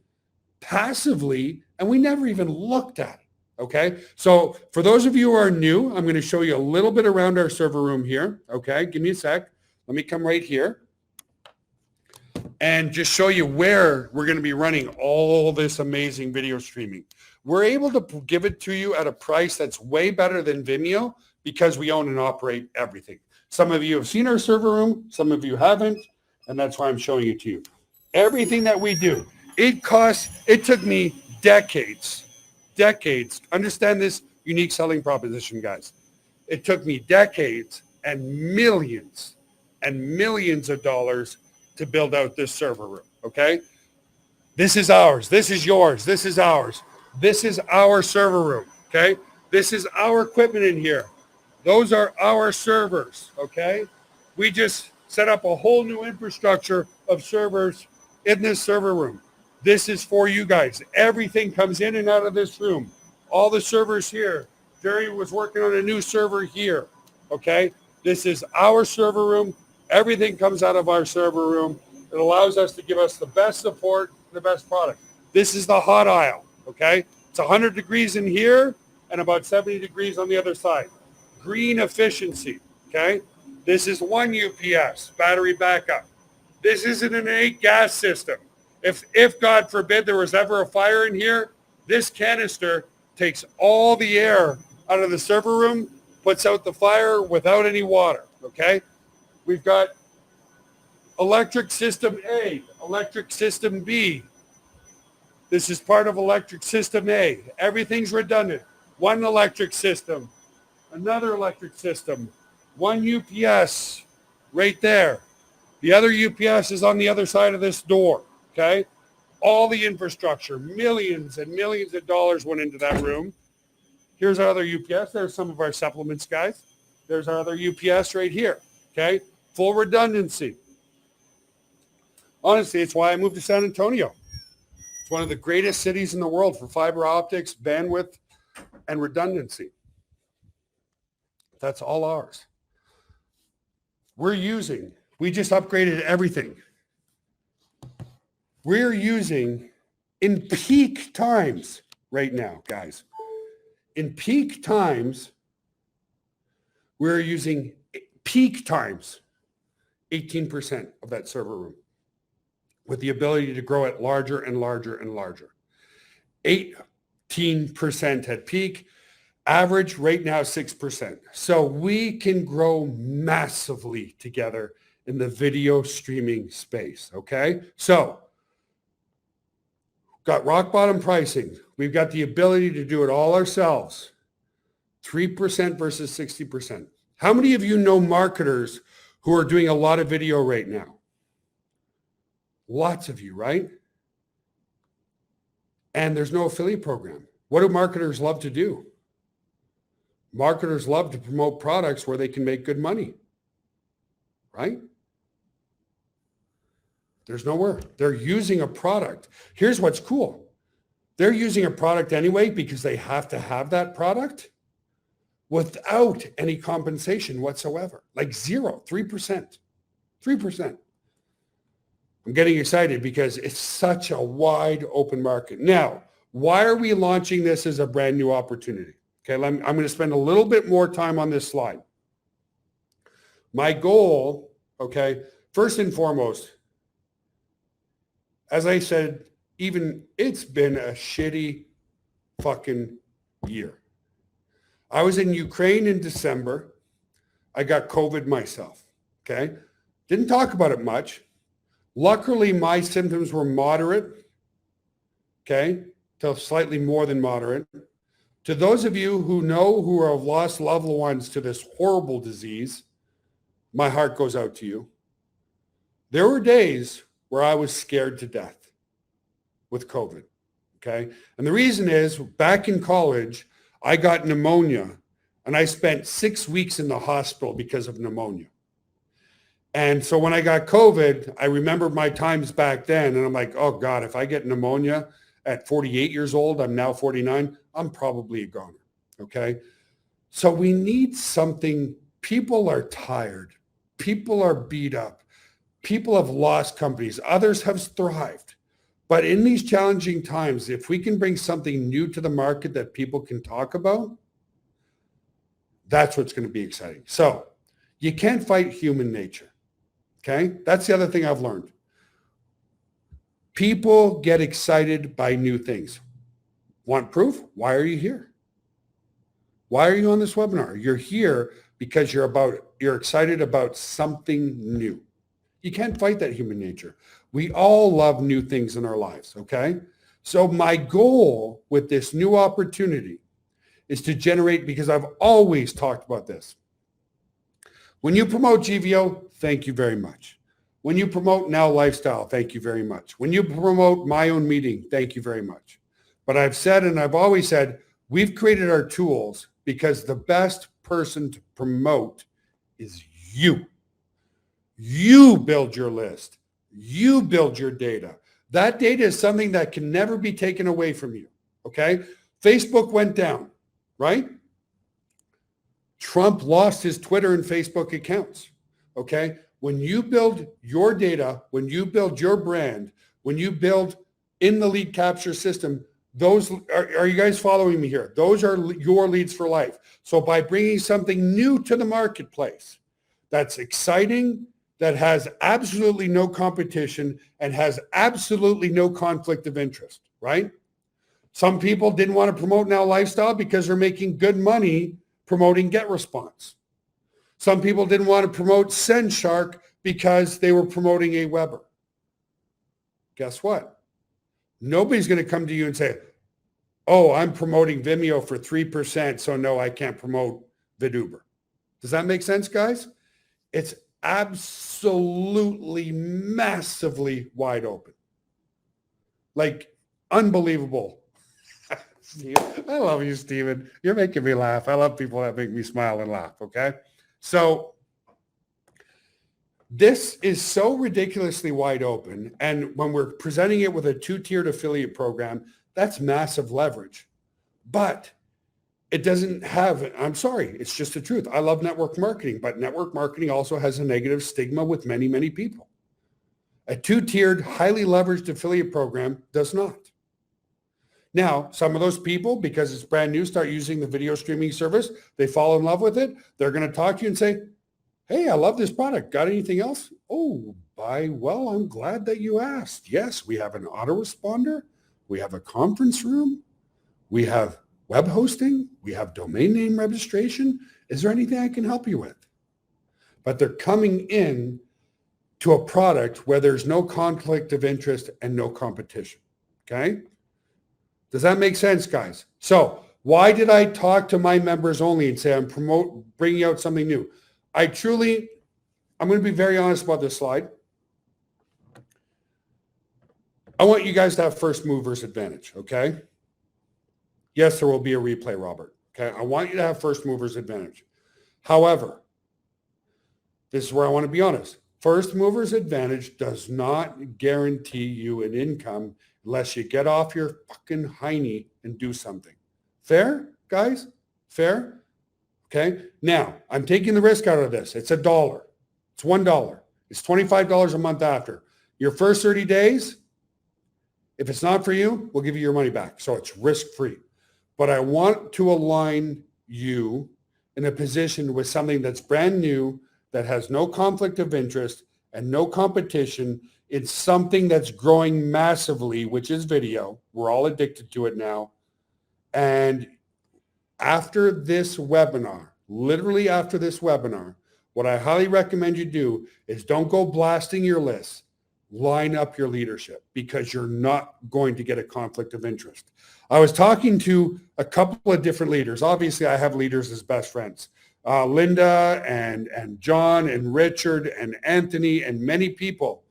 passively, and we never even looked at it, okay? So for those of you who are new, I'm going to show you a little bit around our server room here, okay? Give me a sec. Let me come right here and just show you where we're going to be running all this amazing video streaming. We're able to give it to you at a price that's way better than Vimeo, because we own and operate everything. Some of you have seen our server room, some of you haven't, and that's why I'm showing it to you. Everything that we do, it took me decades. Understand this unique selling proposition, guys. It took me decades and millions of dollars to build out this server room, okay? This is ours. This is yours. This is ours. This is our server room, okay? This is our equipment in here. Those are our servers, okay? We just set up a whole new infrastructure of servers in this server room. This is for you guys. Everything comes in and out of this room. All the servers here. Jerry was working on a new server here, okay? This is our server room. Everything comes out of our server room. It allows us to give us the best support, the best product. This is the hot aisle, okay? It's 100 degrees in here and about 70 degrees on the other side. Green efficiency, okay? This is one UPS, battery backup. This isn't an 8 gas system. If God forbid there was ever a fire in here, this canister takes all the air out of the server room, puts out the fire without any water, okay? We've got electric system A, electric system B. This is part of electric system A. Everything's redundant. One electric system, another electric system, one UPS right there. The other UPS is on the other side of this door, okay? All the infrastructure, millions and millions of dollars went into that room. Here's our other UPS. There's some of our supplements, guys. There's our other UPS right here, okay? Full redundancy. Honestly, it's why I moved to San Antonio. It's one of the greatest cities in the world for fiber optics, bandwidth, and redundancy. That's all ours. We just upgraded everything. We're using, in peak times right now, guys, in peak times, we're using peak times 18% of that server room, with the ability to grow it larger and larger and larger. 18% at peak, average right now 6%. So we can grow massively together in the video streaming space, okay? So got rock bottom pricing. We've got the ability to do it all ourselves. 3% versus 60%. How many of you know marketers who are doing a lot of video right now? Lots of you, right? And there's no affiliate program. What do marketers love to do? Marketers love to promote products where they can make good money, right? There's nowhere. They're using a product. Here's what's cool. They're using a product anyway because they have to have that product without any compensation whatsoever, like 0, 3%, 3%. I'm getting excited because it's such a wide open market. Now, why are we launching this as a brand new opportunity? Okay, I'm going to spend a little bit more time on this slide. My goal, okay, first and foremost, as I said, it's been a shitty fucking year. I was in Ukraine in December. I got COVID myself, okay? Didn't talk about it much. Luckily, my symptoms were moderate, okay, to slightly more than moderate. To those of you who have lost loved ones to this horrible disease, my heart goes out to you. There were days where I was scared to death with COVID, okay? And the reason is, back in college, I got pneumonia, and I spent 6 weeks in the hospital because of pneumonia. And so when I got COVID, I remember my times back then, and I'm like, oh God, if I get pneumonia at 48 years old, I'm now 49, I'm probably a goner, okay? So we need something. People are tired. People are beat up. People have lost companies. Others have thrived. But in these challenging times, if we can bring something new to the market that people can talk about, that's what's going to be exciting. So you can't fight human nature. Okay? That's the other thing I've learned. People get excited by new things. Want proof? Why are you here? Why are you on this webinar? You're here because you're excited about something new. You can't fight that human nature. We all love new things in our lives, okay? So my goal with this new opportunity is to generate, because I've always talked about this. When you promote GVO, thank you very much. When you promote Now Lifestyle, thank you very much. When you promote My Own Meeting, thank you very much. But I've said, and I've always said, we've created our tools because the best person to promote is you. You build your list. You build your data. That data is something that can never be taken away from you, okay? Facebook went down, right? Trump lost his Twitter and Facebook accounts, okay? When you build your data, when you build your brand, when you build in the lead capture system, those are you guys following me here? Those are your leads for life. So by bringing something new to the marketplace that's exciting, that has absolutely no competition and has absolutely no conflict of interest, right? Some people didn't want to promote Now Lifestyle because they're making good money promoting GetResponse. Some people didn't want to promote SendShark because they were promoting AWeber. Guess what? Nobody's going to come to you and say, oh, I'm promoting Vimeo for 3%, so no, I can't promote VidUber. Does that make sense, guys? It's absolutely massively wide open. Like, unbelievable. I love you, Steven. You're making me laugh. I love people that make me smile and laugh, okay? So this is so ridiculously wide open. And when we're presenting it with a 2-tiered affiliate program, that's massive leverage. But it doesn't have, I'm sorry, it's just the truth. I love network marketing, but network marketing also has a negative stigma with many, many people. A 2-tiered, highly leveraged affiliate program does not. Now, some of those people, because it's brand new, start using the video streaming service. They fall in love with it. They're going to talk to you and say, hey, I love this product. Got anything else? Oh, well, I'm glad that you asked. Yes, we have an autoresponder. We have a conference room. We have web hosting. We have domain name registration. Is there anything I can help you with? But they're coming in to a product where there's no conflict of interest and no competition. Okay? Does that make sense, guys? So why did I talk to my members only and say I'm bringing out something new? I'm going to be very honest about this slide. I want you guys to have first movers advantage, okay? Yes, there will be a replay, Robert. Okay, I want you to have first movers advantage. However, this is where I want to be honest. First movers advantage does not guarantee you an income unless you get off your fucking hiney and do something. Fair, guys? Fair? Okay. Now, I'm taking the risk out of this. It's $1. It's $1. It's $25 a month after. Your first 30 days, if it's not for you, we'll give you your money back. So it's risk-free. But I want to align you in a position with something that's brand new, that has no conflict of interest and no competition. It's something that's growing massively, which is video. We're all addicted to it now. And after this webinar, literally after this webinar, what I highly recommend you do is don't go blasting your list. Line up your leadership, because you're not going to get a conflict of interest. I was talking to a couple of different leaders. Obviously, I have leaders as best friends. Linda and John and Richard and Anthony and many people.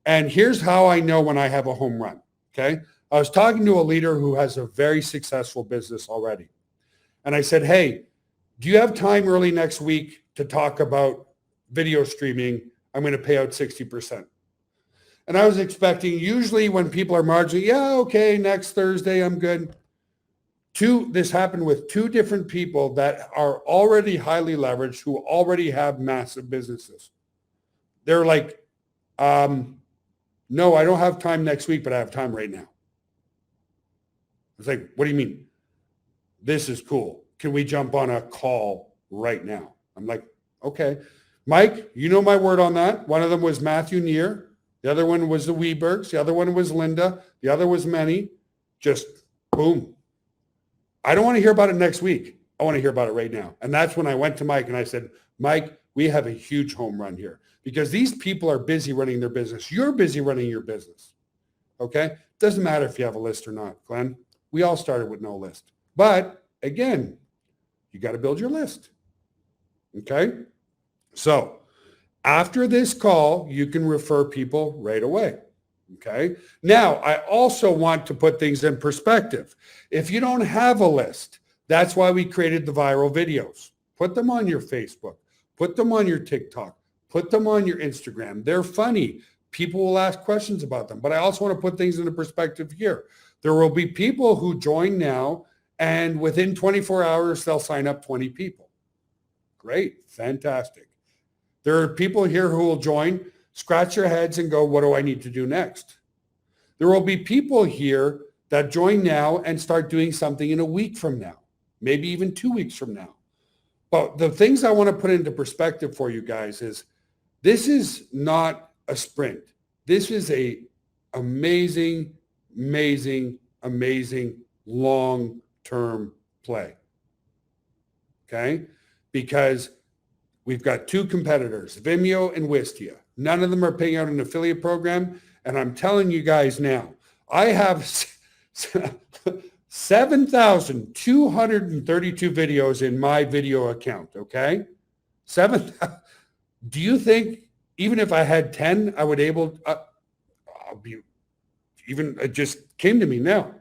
And here's how I know when I have a home run, okay? I was talking to a leader who has a very successful business already. And I said, hey, do you have time early next week to talk about video streaming? I'm going to pay out 60%. And I was expecting, usually when people are marginally, yeah, okay, next Thursday, I'm good. This happened with two different people that are already highly leveraged, who already have massive businesses. They're like, no, I don't have time next week, but I have time right now. I was like, what do you mean? This is cool. Can we jump on a call right now? I'm like, okay. Mike, you know my word on that. One of them was Matthew Neer. The other one was the Webergs. The other one was Linda. The other was Manny. Just boom. I don't want to hear about it next week. I want to hear about it right now. And that's when I went to Mike and I said, Mike, we have a huge home run here, because these people are busy running their business. You're busy running your business. Okay? Doesn't matter if you have a list or not, Glenn. We all started with no list. But again, you got to build your list. Okay? So after this call, you can refer people right away. Okay. Now, I also want to put things in perspective. If you don't have a list, that's why we created the viral videos. Put them on your Facebook. Put them on your TikTok. Put them on your Instagram. They're funny. People will ask questions about them. But I also want to put things into perspective here. There will be people who join now, and within 24 hours, they'll sign up 20 people. Great. Fantastic. There are people here who will join, scratch their heads and go, what do I need to do next? There will be people here that join now and start doing something in a week from now, maybe even 2 weeks from now. But the things I want to put into perspective for you guys is, this is not a sprint. This is a amazing, amazing, amazing long-term play. Okay? Because we've got two competitors, Vimeo and Wistia. None of them are paying out an affiliate program. And I'm telling you guys now, I have 7,232 videos in my video account, okay? Do you think even if I had 10, I would able, it just came to me now.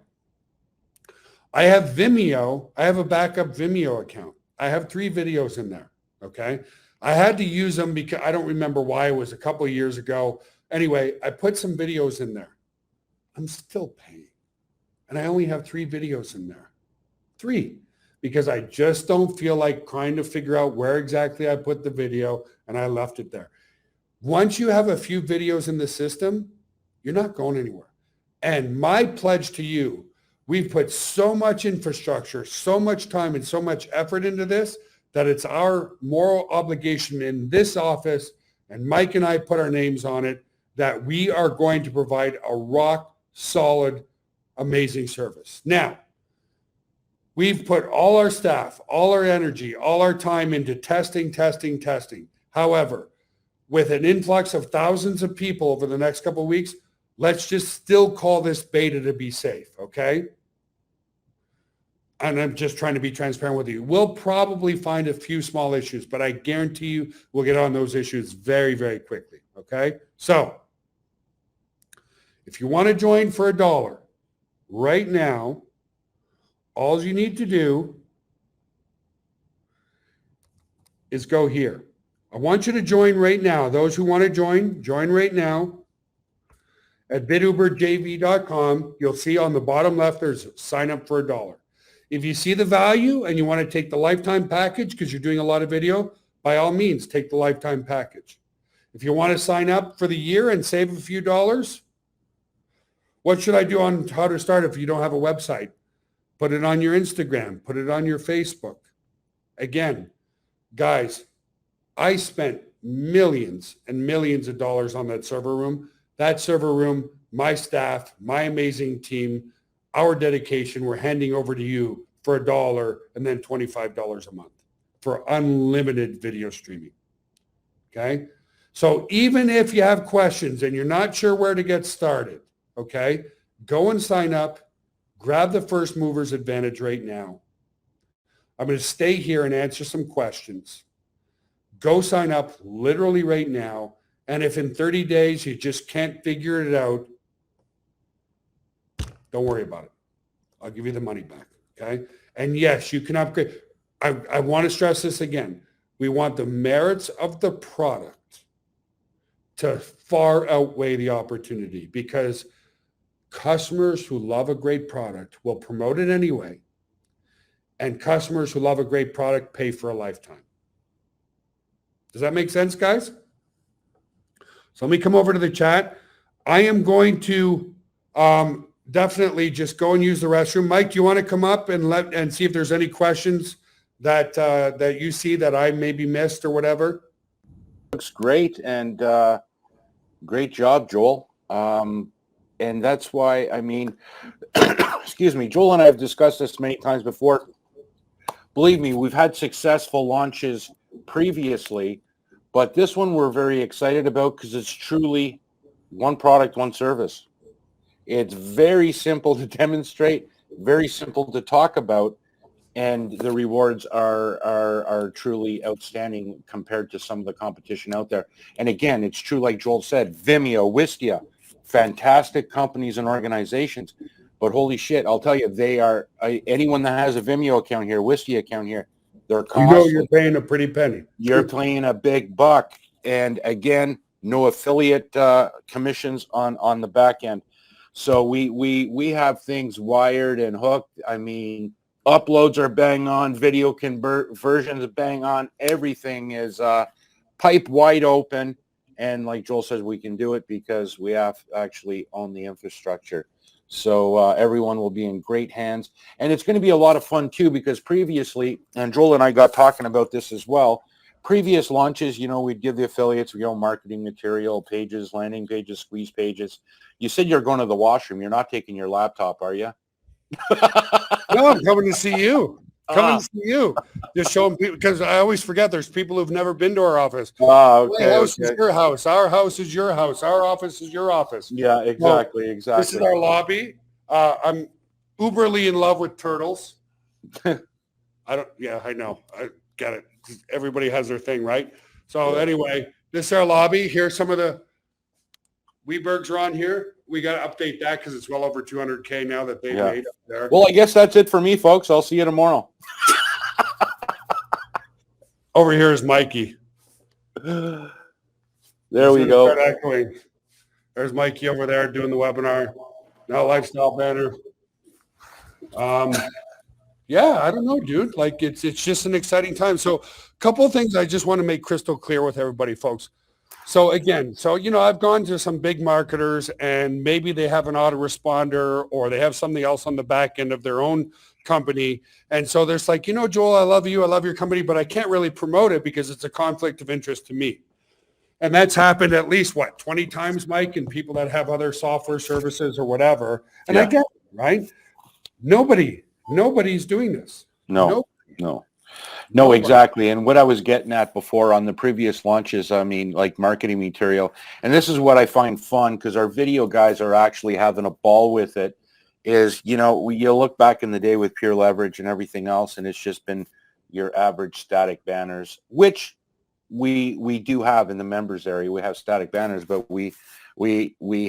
I have Vimeo. I have a backup Vimeo account. I have 3 videos in there, okay? I had to use them because I don't remember why. It was a couple of years ago. Anyway, I put some videos in there. I'm still paying. And I only have 3 videos in there. 3. Because I just don't feel like trying to figure out where exactly I put the video, and I left it there. Once you have a few videos in the system, you're not going anywhere. And my pledge to you, we've put so much infrastructure, so much time, and so much effort into this, that it's our moral obligation in this office, and Mike and I put our names on it, that we are going to provide a rock solid, amazing service. Now, we've put all our staff, all our energy, all our time into testing. However, with an influx of thousands of people over the next couple of weeks, let's just still call this beta to be safe, okay? And I'm just trying to be transparent with you. We'll probably find a few small issues, but I guarantee you we'll get on those issues very, very quickly, okay? So if you want to join for $1 right now, all you need to do is go here. I want you to join right now. Those who want to join right now at biduberjv.com. You'll see on the bottom left, there's sign up for $1. If you see the value and you want to take the lifetime package because you're doing a lot of video, by all means, take the lifetime package. If you want to sign up for the year and save a few dollars, what should I do on how to start if you don't have a website? Put it on your Instagram, put it on your Facebook. Again, guys, I spent millions and millions of dollars on that server room. That server room, my staff, my amazing team, our dedication, we're handing over to you for $1 and then $25 a month for unlimited video streaming. Okay? So even if you have questions and you're not sure where to get started, okay, go and sign up. Grab the first mover's advantage right now. I'm going to stay here and answer some questions. Go sign up literally right now. And if in 30 days you just can't figure it out, don't worry about it. I'll give you the money back. Okay. And yes, you can upgrade. I want to stress this again. We want the merits of the product to far outweigh the opportunity, because customers who love a great product will promote it anyway. And customers who love a great product pay for a lifetime. Does that make sense, guys? So let me come over to the chat. I am going to definitely just go and use the restroom. Mike, do you want to come up and see if there's any questions that that you see that I maybe missed or whatever? Looks great, and great job, Joel. And that's why, I mean, excuse me, Joel and I have discussed this many times before. Believe me, we've had successful launches previously, but this one we're very excited about because it's truly one product, one service. It's very simple to demonstrate, very simple to talk about, and the rewards are truly outstanding compared to some of the competition out there. And again, it's true, like Joel said, Vimeo, Wistia, fantastic companies and organizations. But holy shit, I'll tell you, they are, anyone that has a Vimeo account here, Wistia account here, they're costly. You know you're paying a pretty penny. You're paying a big buck. And again, no affiliate commissions on the back end. So we have things wired and hooked. I mean, uploads are bang on, video conversions are bang on. Everything is pipe wide open. And like Joel says, we can do it because we have actually own the infrastructure. So everyone will be in great hands. And it's going to be a lot of fun, too, because previously, and Joel and I got talking about this as well, previous launches, you know, we'd give the affiliates, marketing material, pages, landing pages, squeeze pages. You said you're going to the washroom. You're not taking your laptop, are you? No, I'm coming to see you. Coming to see you. Just showing people, because I always forget there's people who've never been to our office. Oh, okay. My house is your house. Our house is your house. Our office is your office. Yeah, exactly, exactly. This is our lobby. I'm uberly in love with turtles. I know. I get it. Everybody has their thing, right? So anyway, this is our lobby. Here's some of the Webergs are on here. We got to update that because it's well over 200K now that they made up there. Well, I guess that's it for me, folks. I'll see you tomorrow. Over here is Mikey. There we go. There's Mikey over there doing the webinar. Now lifestyle banner. Yeah, I don't know, dude. Like it's just an exciting time. So a couple of things I just want to make crystal clear with everybody, folks. So again, I've gone to some big marketers and maybe they have an autoresponder or they have something else on the back end of their own company. And so there's like, Joel, I love you. I love your company, but I can't really promote it because it's a conflict of interest to me. And that's happened at least 20 times, Mike, and people that have other software services or whatever. And I get it, right? Nobody's doing this. No, exactly. And what I was getting at before on the previous launches, I mean, like marketing material, and this is what I find fun because our video guys are actually having a ball with it, is, you look back in the day with Pure Leverage and everything else, and it's just been your average static banners, which we do have in the members area. We have static banners, but we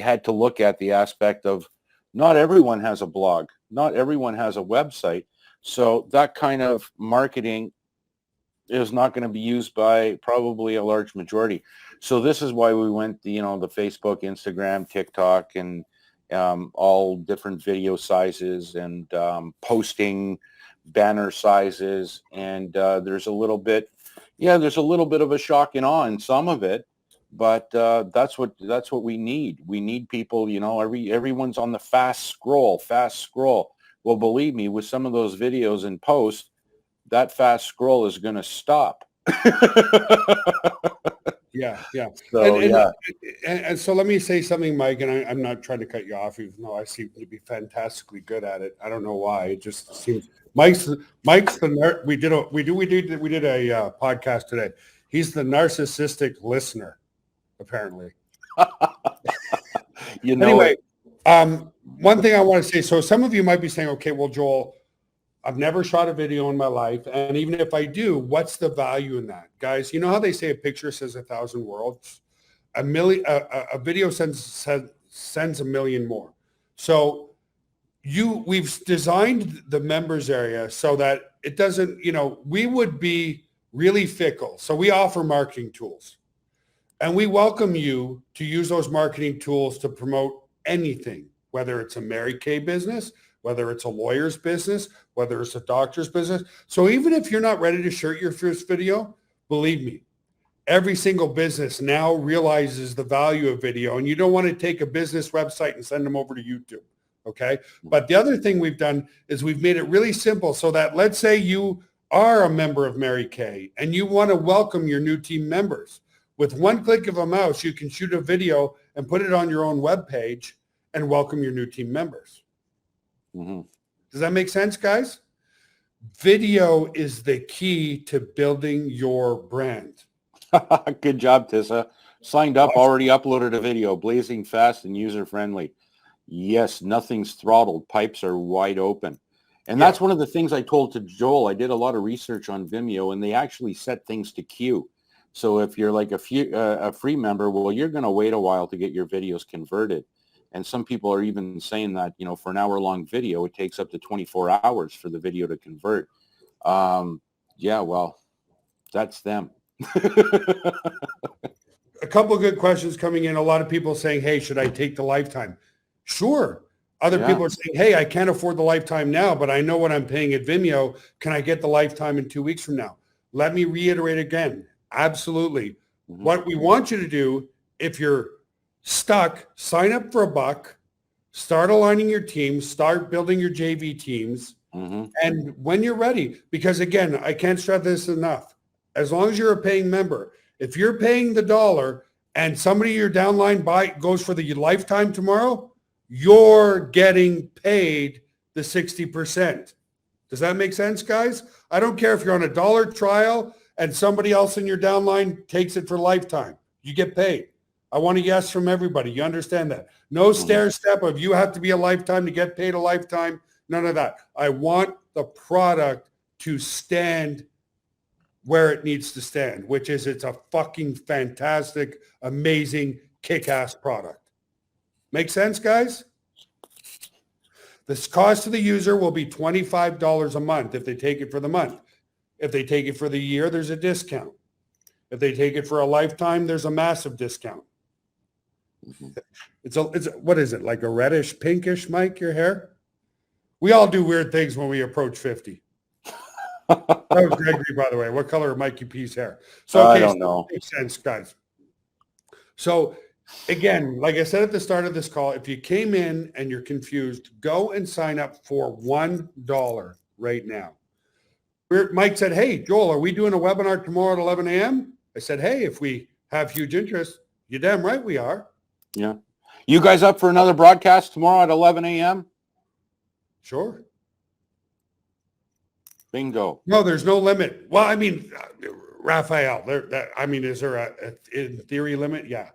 had to look at the aspect of not everyone has a blog, not everyone has a website. So that kind of marketing is not going to be used by probably a large majority. So this is why we went, the Facebook, Instagram, TikTok, and all different video sizes and posting banner sizes. And there's a little bit of a shock and awe in some of it, But that's what we need. We need people, everyone's on the fast scroll. Well, believe me, with some of those videos in post, that fast scroll is going to stop. Yeah. So, And so let me say something, Mike, and I'm not trying to cut you off, even though I seem to be fantastically good at it. I don't know why. It just seems Mike's the nerd. We did a podcast today. He's the narcissistic listener, apparently. Anyway, one thing I want to say. So some of you might be saying, okay, well, Joel, I've never shot a video in my life. And even if I do, what's the value in that? Guys, you know how they say a picture says 1,000 words? A video sends a million more. So we've designed the members area so that it doesn't, we would be really fickle. So we offer marketing tools. And we welcome you to use those marketing tools to promote anything, whether it's a Mary Kay business, whether it's a lawyer's business, whether it's a doctor's business. So even if you're not ready to shoot your first video, believe me, every single business now realizes the value of video, and you don't want to take a business website and send them over to YouTube. Okay. But the other thing we've done is we've made it really simple so that, let's say you are a member of Mary Kay and you want to welcome your new team members. With one click of a mouse, you can shoot a video and put it on your own webpage and welcome your new team members. Mm-hmm. Does that make sense, guys? Video is the key to building your brand. Good job, Tissa. Signed up, already uploaded a video, blazing fast and user-friendly. Yes, nothing's throttled. Pipes are wide open. And that's one of the things I told to Joel. I did a lot of research on Vimeo, and they actually set things to queue. So if you're like a free member, well, you're going to wait a while to get your videos converted. And some people are even saying that, for an hour-long video, it takes up to 24 hours for the video to convert. Well, that's them. A couple of good questions coming in. A lot of people saying, hey, should I take the lifetime? Sure. Other people are saying, hey, I can't afford the lifetime now, but I know what I'm paying at Vimeo. Can I get the lifetime in 2 weeks from now? Let me reiterate again. Absolutely. Mm-hmm. What we want you to do, if you're stuck, sign up for $1, start aligning your teams, start building your JV teams. Mm-hmm. And when you're ready, because again, I can't stress this enough. As long as you're a paying member, if you're paying the $1 and somebody your downline goes for the lifetime tomorrow, you're getting paid the 60%. Does that make sense, guys? I don't care if you're on a $1 trial and somebody else in your downline takes it for lifetime. You get paid. I want a yes from everybody. You understand that? No stair step of you have to be a lifetime to get paid a lifetime. None of that. I want the product to stand where it needs to stand, which is it's a fucking fantastic, amazing, kick-ass product. Make sense, guys? The cost to the user will be $25 a month if they take it for the month. If they take it for the year, there's a discount. If they take it for a lifetime, there's a massive discount. It's what is it, like a reddish, pinkish, Mike, your hair? We all do weird things when we approach 50. That was Gregory, by the way. What color is Mikey P's hair? So I don't know. Makes sense, guys. So again, like I said at the start of this call, if you came in and you're confused, go and sign up for $1 right now. Mike said, hey, Joel, are we doing a webinar tomorrow at 11 a.m.? I said, hey, if we have huge interest, you're damn right we are. Yeah. You guys up for another broadcast tomorrow at 11 a.m.? Sure. Bingo. No, there's no limit. Well, I mean, Raphael, is there a in theory limit? Yeah.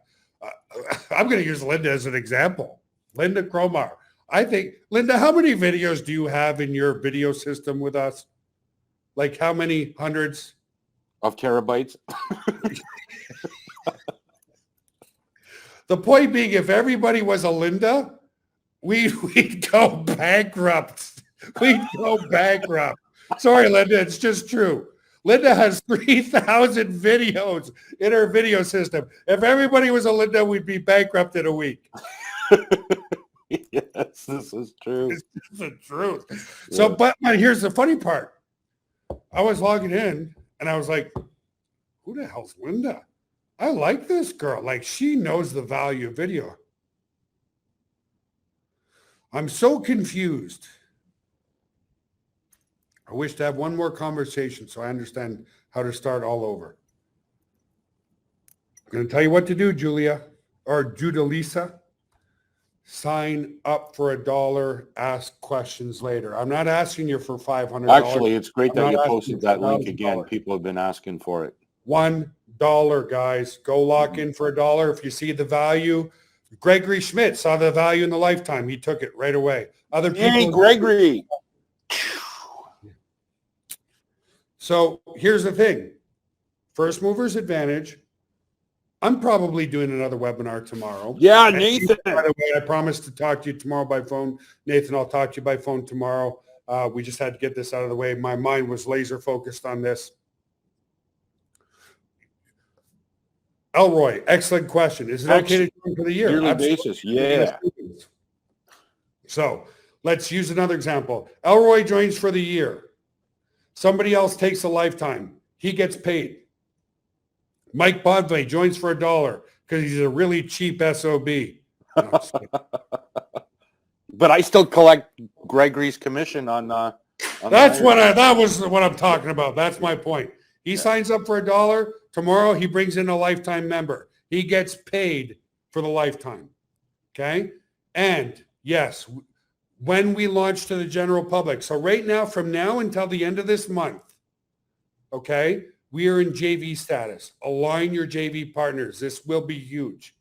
I'm going to use Linda as an example. Linda Cromar. I think, Linda, how many videos do you have in your video system with us? Like how many hundreds? Of terabytes? The point being, if everybody was a Linda, we'd go bankrupt. We'd go bankrupt. Sorry, Linda, it's just true. Linda has 3,000 videos in her video system. If everybody was a Linda, we'd be bankrupt in a week. Yes, this is true. It's the truth. Yeah. So, but here's the funny part. I was logging in, and I was like, who the hell's Linda? I like this girl. Like, she knows the value of video. I'm so confused. I wish to have one more conversation so I understand how to start all over. I'm going to tell you what to do, Julia, or Judalisa. Sign up for $1, ask questions later. I'm not asking you for $500. Actually, it's great I'm that you not posted asking that for link again. $1,000. People have been asking for it. $1, guys. Go lock in for $1. If you see the value, Gregory Schmidt saw the value in the lifetime. He took it right away. Other people. Hey, Gregory. So here's the thing. First movers advantage. I'm probably doing another webinar tomorrow. Yeah, And Nathan. By the way, I promised to talk to you tomorrow by phone. Nathan, I'll talk to you by phone tomorrow. We just had to get this out of the way. My mind was laser focused on this. Elroy, excellent question. Is it okay to join for the year? Yearly Absolutely. basis, yeah. So let's use another example. Elroy joins for the year. Somebody else takes a lifetime. He gets paid. Mike Bodway joins for $1 because he's a really cheap SOB. No, But I still collect Gregory's commission on that was what I'm talking about. That's my point. He signs up for $1. Tomorrow he brings in a lifetime member. He gets paid for the lifetime. Okay. And yes, when we launch to the general public. So right now, from now until the end of this month, okay, we are in JV status. Align your JV partners. This will be huge.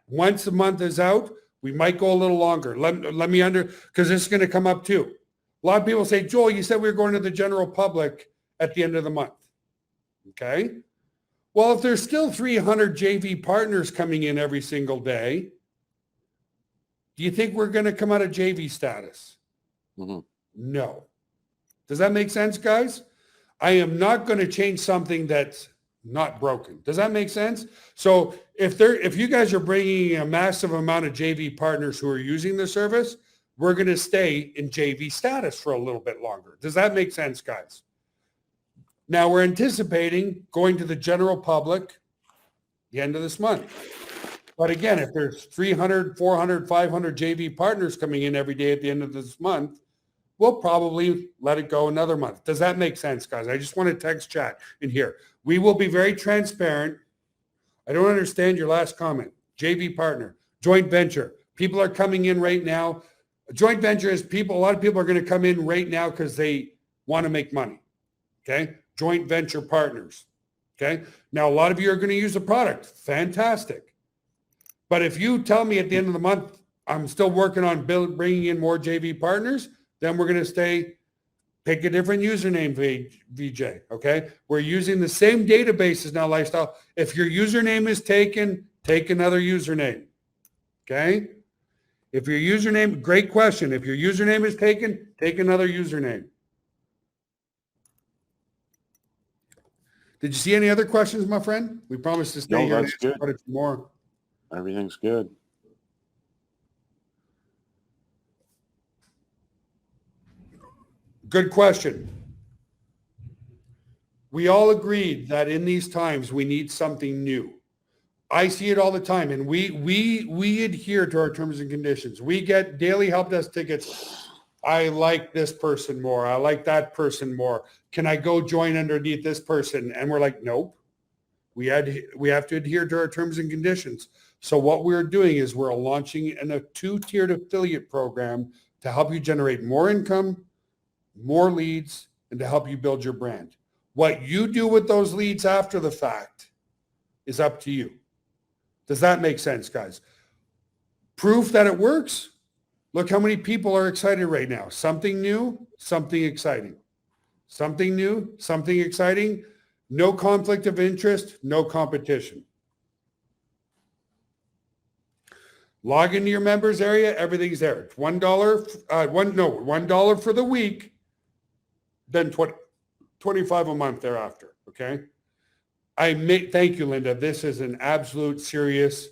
Once the month is out, we might go a little longer. Let me because this is going to come up too. A lot of people say, Joel, you said we were going to the general public at the end of the month. Okay. Well, if there's still 300 JV partners coming in every single day, do you think we're going to come out of JV status? Mm-hmm. No. Does that make sense, guys? I am not going to change something that's not broken. Does that make sense? So if you guys are bringing a massive amount of JV partners who are using the service, we're going to stay in JV status for a little bit longer. Does that make sense, guys? Now we're anticipating going to the general public the end of this month. But again, if there's 300, 400, 500 JV partners coming in every day at the end of this month, we'll probably let it go another month. Does that make sense, guys? I just want to text chat in here. We will be very transparent. I don't understand your last comment. JV partner, joint venture. People are coming in right now. A joint venture is a lot of people are going to come in right now because they want to make money. Okay. Joint venture partners. Okay. Now, a lot of you are going to use the product. Fantastic. But if you tell me at the end of the month, I'm still working on bringing in more JV partners, then we're going to pick a different username, VJ, okay? We're using the same databases now, Lifestyle. If your username is taken, take another username, okay? If your username, great question. If your username is taken, take another username. Did you see any other questions, my friend? We promised to stay here. That's good. More. Everything's good. Good question. We all agreed that in these times we need something new. I see it all the time, and we adhere to our terms and conditions. We get daily help desk tickets. I like this person more. I like that person more. Can I go join underneath this person? And we're like, nope. We have to adhere to our terms and conditions. So what we're doing is we're launching a 2-tiered affiliate program to help you generate more income, more leads, and to help you build your brand. What you do with those leads after the fact is up to you. Does that make sense, guys? Proof that it works. Look how many people are excited right now. Something new, something exciting. Something new, something exciting. No conflict of interest, no competition. Log into your members area, everything's there. It's $1, $1 for the week, then 25 a month thereafter, okay? Thank you, Linda. This is an absolute serious,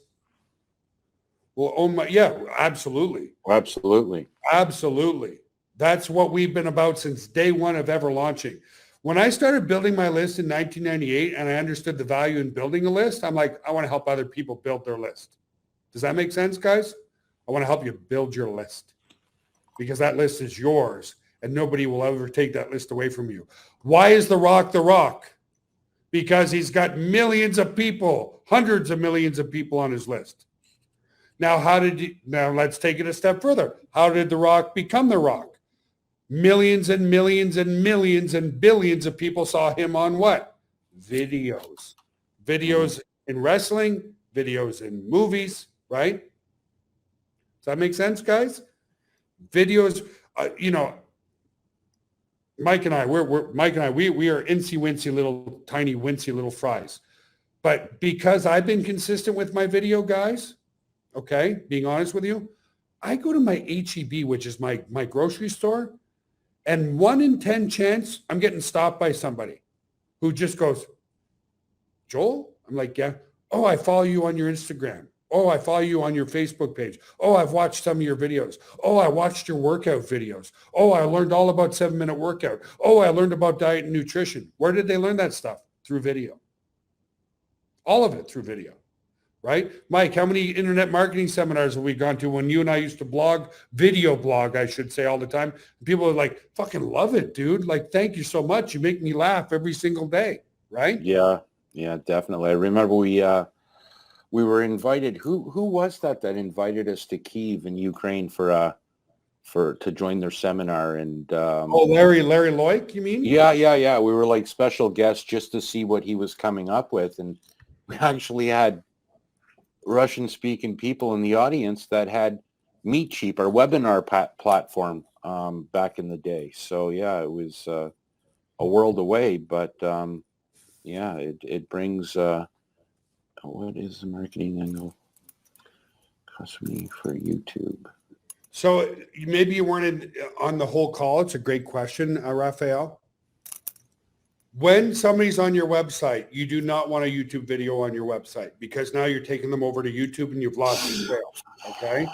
absolutely. Absolutely. Absolutely. That's what we've been about since day one of ever launching. When I started building my list in 1998 and I understood the value in building a list, I'm like, I want to help other people build their list. Does that make sense, guys? I want to help you build your list because that list is yours and nobody will ever take that list away from you. Why is The Rock The Rock? Because he's got millions of people, hundreds of millions of people on his list. Now, now let's take it a step further. How did The Rock become The Rock? Millions and millions and millions and billions of people saw him on what? Videos. Videos in wrestling, videos in movies, right? Does that make sense, guys? Videos, Mike and I, we are incy wincy little tiny wincy little fries. But because I've been consistent with my video, guys, okay, being honest with you, I go to my HEB, which is my grocery store, and 1 in 10 chance I'm getting stopped by somebody who just goes, Joel? I'm like, yeah. Oh, I follow you on your Instagram. Oh, I follow you on your Facebook page. Oh, I've watched some of your videos. Oh, I watched your workout videos. Oh, I learned all about 7-minute workout. Oh, I learned about diet and nutrition. Where did they learn that stuff? Through video. All of it through video, right? Mike, how many internet marketing seminars have we gone to when you and I used to video blog, I should say, all the time? People are like, fucking love it, dude. Like, thank you so much. You make me laugh every single day, right? Yeah, definitely. I remember we were invited. Who was that invited us to Kyiv in Ukraine to join their seminar? And Larry Loic, you mean? Yeah. We were like special guests just to see what he was coming up with, and we actually had Russian-speaking people in the audience that had Meet Cheap, our webinar platform, back in the day. So yeah, it was a world away, but it brings. What is the marketing angle cost me for YouTube? So maybe you weren't on the whole call. It's a great question, Raphael. When somebody's on your website, you do not want a YouTube video on your website because now you're taking them over to YouTube and you've lost the sale, okay?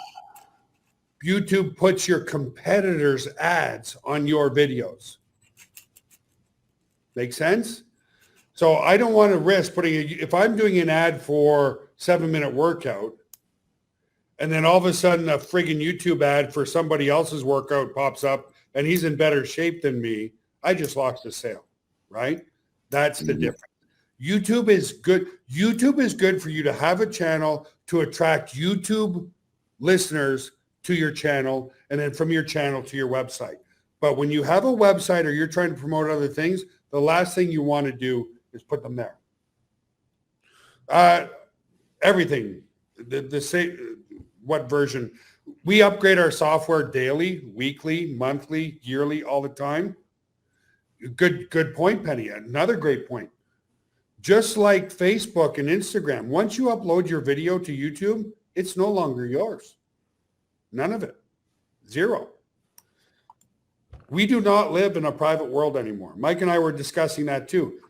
YouTube puts your competitors' ads on your videos. Make sense? So I don't want to risk if I'm doing an ad for 7-minute workout and then all of a sudden a friggin' YouTube ad for somebody else's workout pops up and he's in better shape than me, I just lost the sale, right? That's the difference. YouTube is good. YouTube is good for you to have a channel to attract YouTube listeners to your channel and then from your channel to your website. But when you have a website or you're trying to promote other things, the last thing you want to do is put them there. Everything, what version? We upgrade our software daily, weekly, monthly, yearly, all the time. Good point, Penny. Another great point. Just like Facebook and Instagram, once you upload your video to YouTube, it's no longer yours. None of it. Zero. We do not live in a private world anymore. Mike and I were discussing that too.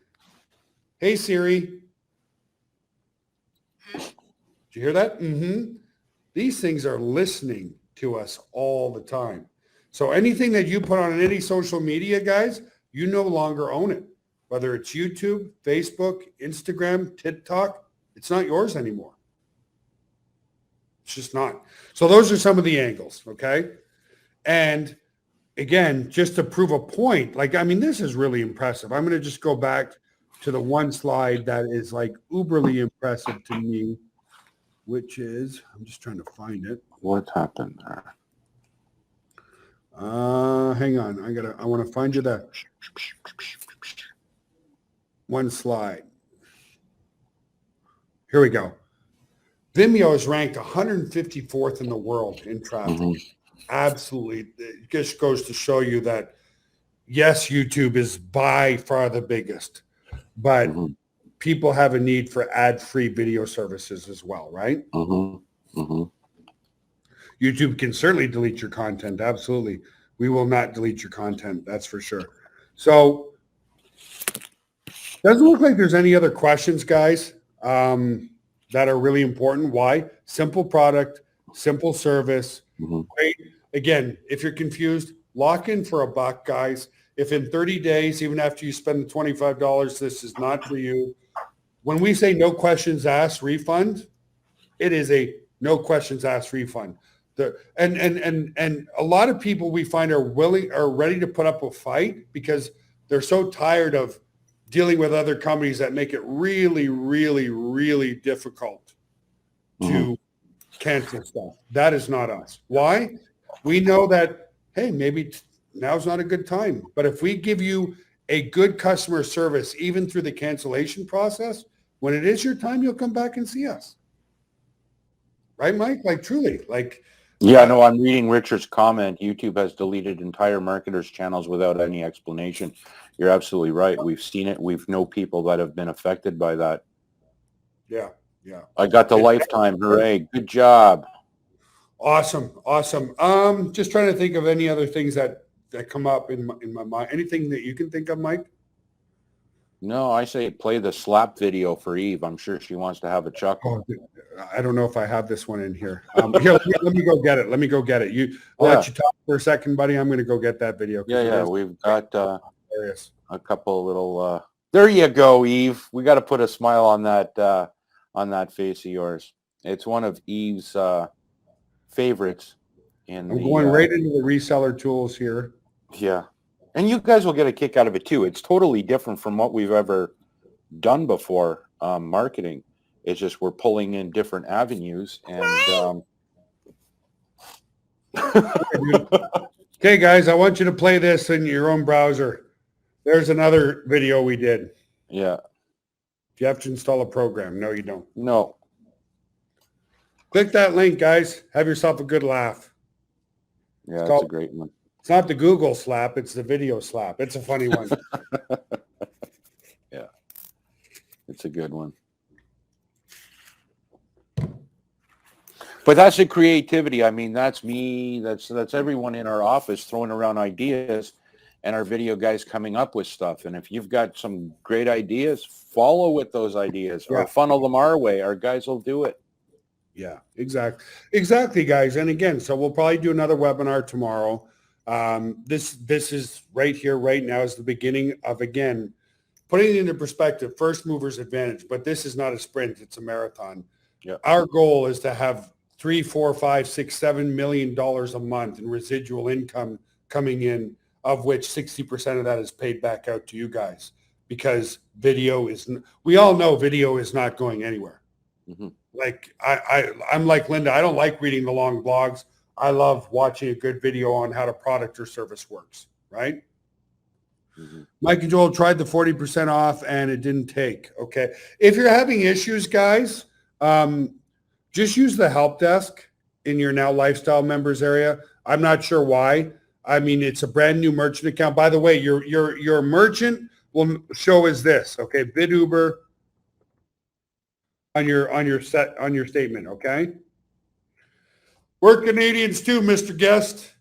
Hey, Siri. Did you hear that? Mm-hmm. These things are listening to us all the time. So anything that you put on any social media, guys, you no longer own it. Whether it's YouTube, Facebook, Instagram, TikTok, it's not yours anymore. It's just not. So those are some of the angles, okay? And again, just to prove a point, this is really impressive. I'm going to just go back to the one slide that is like uberly impressive to me, which is, I'm just trying to find it. What happened there? Hang on. I want to find you that one slide. Here we go. Vimeo is ranked 154th in the world in traffic. Mm-hmm. Absolutely. It just goes to show you that, yes, YouTube is by far the biggest, but people have a need for ad-free video services as well, right? Mm-hmm. Mm-hmm. YouTube can certainly delete your content. Absolutely. We will not delete your content. That's for sure. So doesn't look like there's any other questions, guys, that are really important. Why? Simple product, simple service. Mm-hmm. Great. Again, if you're confused, lock in for $1, guys. if in 30 days, even after you spend the $25, this is not for you. When we say no questions asked refund, it is a no questions asked refund. And a lot of people we find are ready to put up a fight because they're so tired of dealing with other companies that make it really, really, really difficult to cancel stuff. That is not us. Why? We know that, hey, maybe now's not a good time. But if we give you a good customer service, even through the cancellation process, when it is your time, you'll come back and see us. Right, Mike? Like truly, like. Yeah, no, I'm reading Richard's comment. YouTube has deleted entire marketers' channels without any explanation. You're absolutely right. We've seen it. We've know people that have been affected by that. Yeah, yeah. I got the lifetime. Hooray. Good job. Awesome, awesome. Just trying to think of any other things that come up in my mind. Anything that you can think of, Mike? No, I say play the slap video for Eve. I'm sure she wants to have a chuckle. Oh, I don't know if I have this one in here. Here, let me go get it. Let me go get it. I'll let you talk for a second, buddy. I'm going to go get that video. Yeah. We've got a couple little. There you go, Eve. We got to put a smile on that face of yours. It's one of Eve's favorites. I'm going right into the reseller tools here. Yeah. And you guys will get a kick out of it too. It's totally different from what we've ever done before, marketing. It's just we're pulling in different avenues. And okay, guys, I want you to play this in your own browser. There's another video we did. Yeah. Do you have to install a program? No, you don't. No. Click that link, guys. Have yourself a good laugh. Yeah, it's a great one. It's not the Google slap. It's the video slap. It's a funny one. Yeah. It's a good one. But that's the creativity. I mean, that's me. That's everyone in our office throwing around ideas and our video guys coming up with stuff. And if you've got some great ideas, follow with those ideas or funnel them our way. Our guys will do it. Yeah, exactly, guys. And again, so we'll probably do another webinar tomorrow. This is right here, right now is the beginning of, again, putting it into perspective, first mover's advantage, but this is not a sprint, it's a marathon. Yeah. Our goal is to have $3, $4, $5, $6, $7 million a month in residual income coming in, of which 60% of that is paid back out to you guys, because we all know video is not going anywhere. Mm-hmm. Like I'm like Linda, I don't like reading the long blogs. I love watching a good video on how the product or service works, right? Mm-hmm. Mike and Joel tried the 40% off and it didn't take. Okay. If you're having issues, guys, just use the help desk in your Now Lifestyle members area. I'm not sure why. I mean, it's a brand new merchant account. By the way, your merchant will show as this, okay? Bid Uber on your statement, okay? We're Canadians too, Mr. Guest.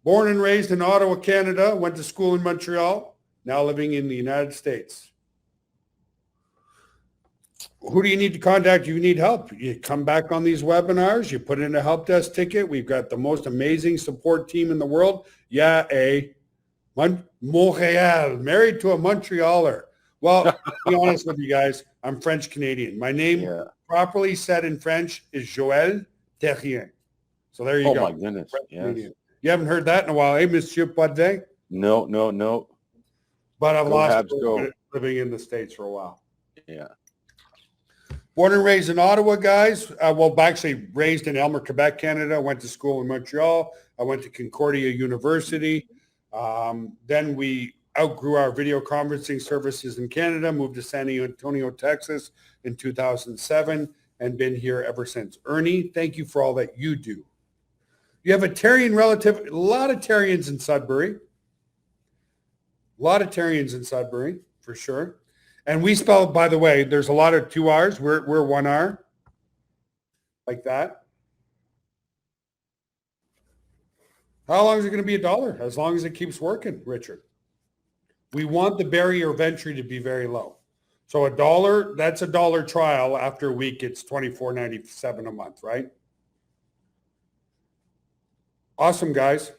Born and raised in Ottawa, Canada, went to school in Montreal, now living in the United States. Who do you need to contact if you need help? You come back on these webinars, you put in a help desk ticket. We've got the most amazing support team in the world. Yeah, Montreal, married to a Montrealer. Well, to be honest with you guys, I'm French Canadian. My name, properly said in French, is Joël Terrien. So there you go. Oh my goodness. Yes. You haven't heard that in a while, eh, Monsieur Potvin? No. But I've lost living in the States for a while. Yeah. Born and raised in Ottawa, guys. Actually raised in Elmer, Quebec, Canada. Went to school in Montreal. I went to Concordia University. Then we outgrew our video conferencing services in Canada, moved to San Antonio, Texas in 2007, and been here ever since. Ernie, thank you for all that you do. You have a Terrien relative, a lot of Terriens in Sudbury. A lot of Terriens in Sudbury, for sure. And we spell, by the way, there's a lot of 2 R's. We're 1 R. Like that. How long is it going to be $1? As long as it keeps working, Richard. We want the barrier of entry to be very low. So $1, that's $1 trial. After a week, it's $24.97 a month, right? Awesome, guys.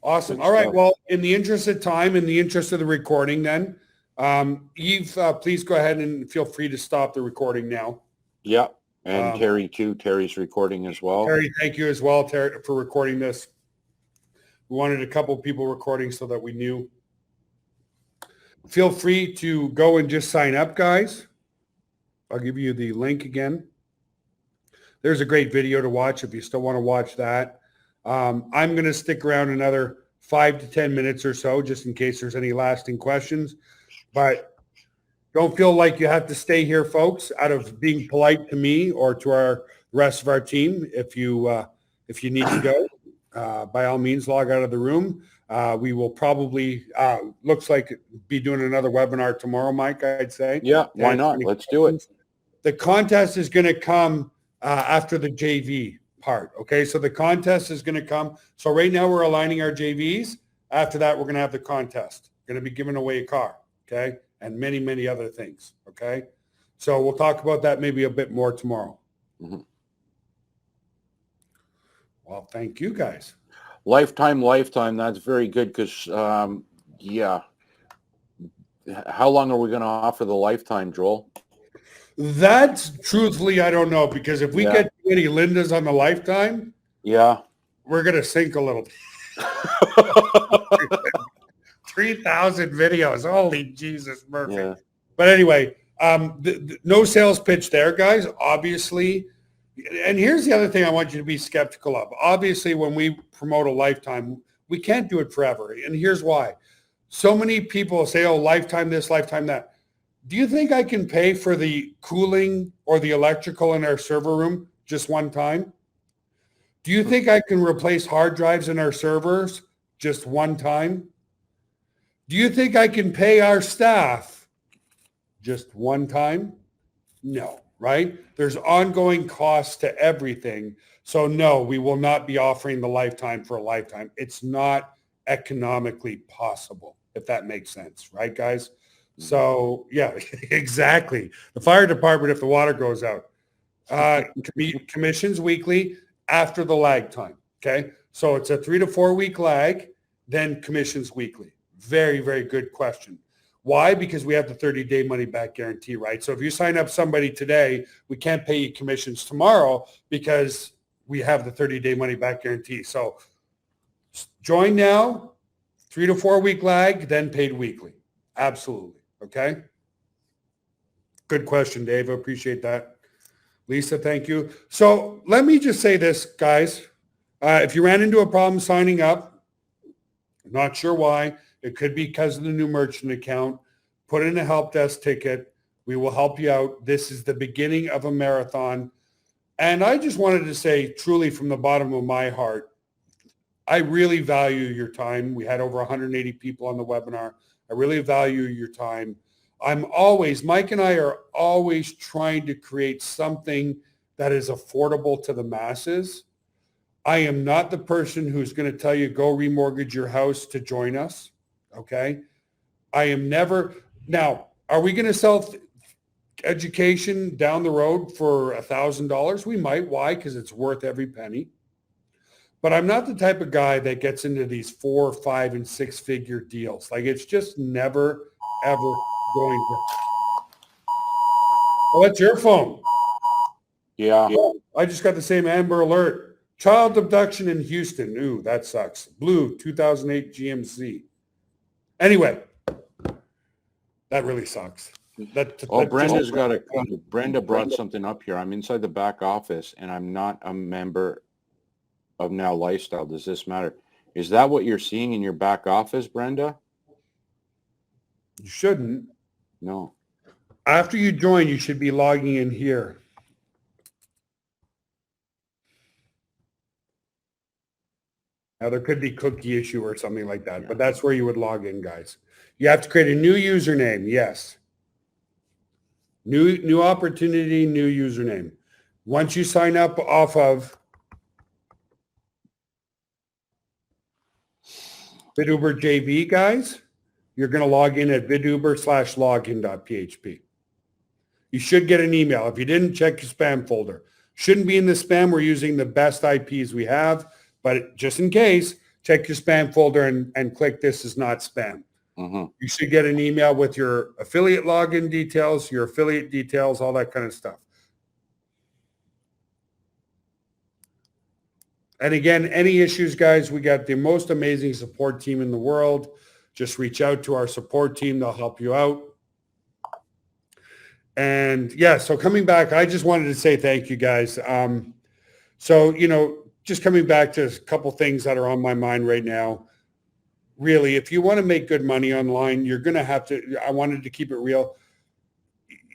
Awesome. Good All right. stuff. Well, in the interest of time, in the interest of the recording then, Eve, please go ahead and feel free to stop the recording now. Yeah. And Terry too. Terry's recording as well. Terry, thank you as well, Terry, for recording this. We wanted a couple people recording so that we knew. Feel free to go and just sign up, guys. I'll give you the link again. There's a great video to watch if you still want to watch that. I'm going to stick around another 5 to 10 minutes or so, just in case there's any lasting questions. But don't feel like you have to stay here, folks, out of being polite to me or to our rest of our team. If you need to go, by all means, log out of the room. We will probably, looks like, be doing another webinar tomorrow, Mike, I'd say. Yeah, why not? Let's do it. The contest is going to come after the JV part. Okay, so the contest is going to come. So right now we're aligning our JVs. After that, we're going to have the contest. We're going to be giving away a car. Okay, and many, many other things. Okay, so we'll talk about that maybe a bit more tomorrow. Mm-hmm. Well, thank you, guys. Lifetime. That's very good because, yeah. How long are we going to offer the lifetime, Joel? That's truthfully, I don't know, because if we get too many Lindas on the lifetime, we're going to sink a little. 3,000 videos. Holy Jesus, Murphy. Yeah. But anyway, no sales pitch there, guys. Obviously, and here's the other thing I want you to be skeptical of. Obviously, when we promote a lifetime, we can't do it forever. And here's why. So many people say, oh, lifetime this, lifetime that. Do you think I can pay for the cooling or the electrical in our server room just one time? Do you think I can replace hard drives in our servers just one time? Do you think I can pay our staff just one time? No, right? There's ongoing costs to everything. So no, we will not be offering the lifetime for a lifetime. It's not economically possible, if that makes sense, right, guys? So yeah, exactly. The fire department, if the water goes out, commissions weekly after the lag time. Okay. So it's a 3 to 4 week lag, then commissions weekly. Very, very good question. Why? Because we have the 30-day money back guarantee, right? So if you sign up somebody today, we can't pay you commissions tomorrow because we have the 30-day money back guarantee. So join now, 3 to 4 week lag, then paid weekly. Absolutely. Okay. Good question, Dave. I appreciate that. Lisa, thank you. So let me just say this, guys. If you ran into a problem signing up, not sure why, it could be because of the new merchant account, put in a help desk ticket. We will help you out. This is the beginning of a marathon. And I just wanted to say truly from the bottom of my heart, I really value your time. We had over 180 people on the webinar. I really value your time. Mike and I are always trying to create something that is affordable to the masses. I am not the person who's going to tell you, go remortgage your house to join us. Okay. I am never. Now, are we going to sell education down the road for $1,000? We might. Why? Because it's worth every penny. But I'm not the type of guy that gets into these 4, 5, and 6 figure deals. Like it's just never, ever going to. Oh, that's your phone. Yeah. I just got the same Amber Alert. Child abduction in Houston. Ooh, that sucks. Blue 2008 GMC. Anyway, that really sucks. Brenda brought something up here. I'm inside the back office and I'm not a member of Now Lifestyle. Does this matter? Is that what you're seeing in your back office, Brenda? You shouldn't. No. After you join, you should be logging in here. Now, there could be cookie issue or something like that, but that's where you would log in, guys. You have to create a new username. Yes. New opportunity, new username. Once you sign up off of VidUber JV, guys, you're going to log in at viduber/login.php. You should get an email. If you didn't, check your spam folder. Shouldn't be in the spam. We're using the best IPs we have, but just in case, check your spam folder and click this is not spam. You should get an email with your affiliate login details, your affiliate details, all that kind of stuff. And again, any issues, guys, we got the most amazing support team in the world. Just reach out to our support team. They'll help you out. And yeah, so coming back, I just wanted to say thank you, guys. So, you know, just coming back to a couple things that are on my mind right now. Really, if you want to make good money online, you're going to have to, I wanted to keep it real.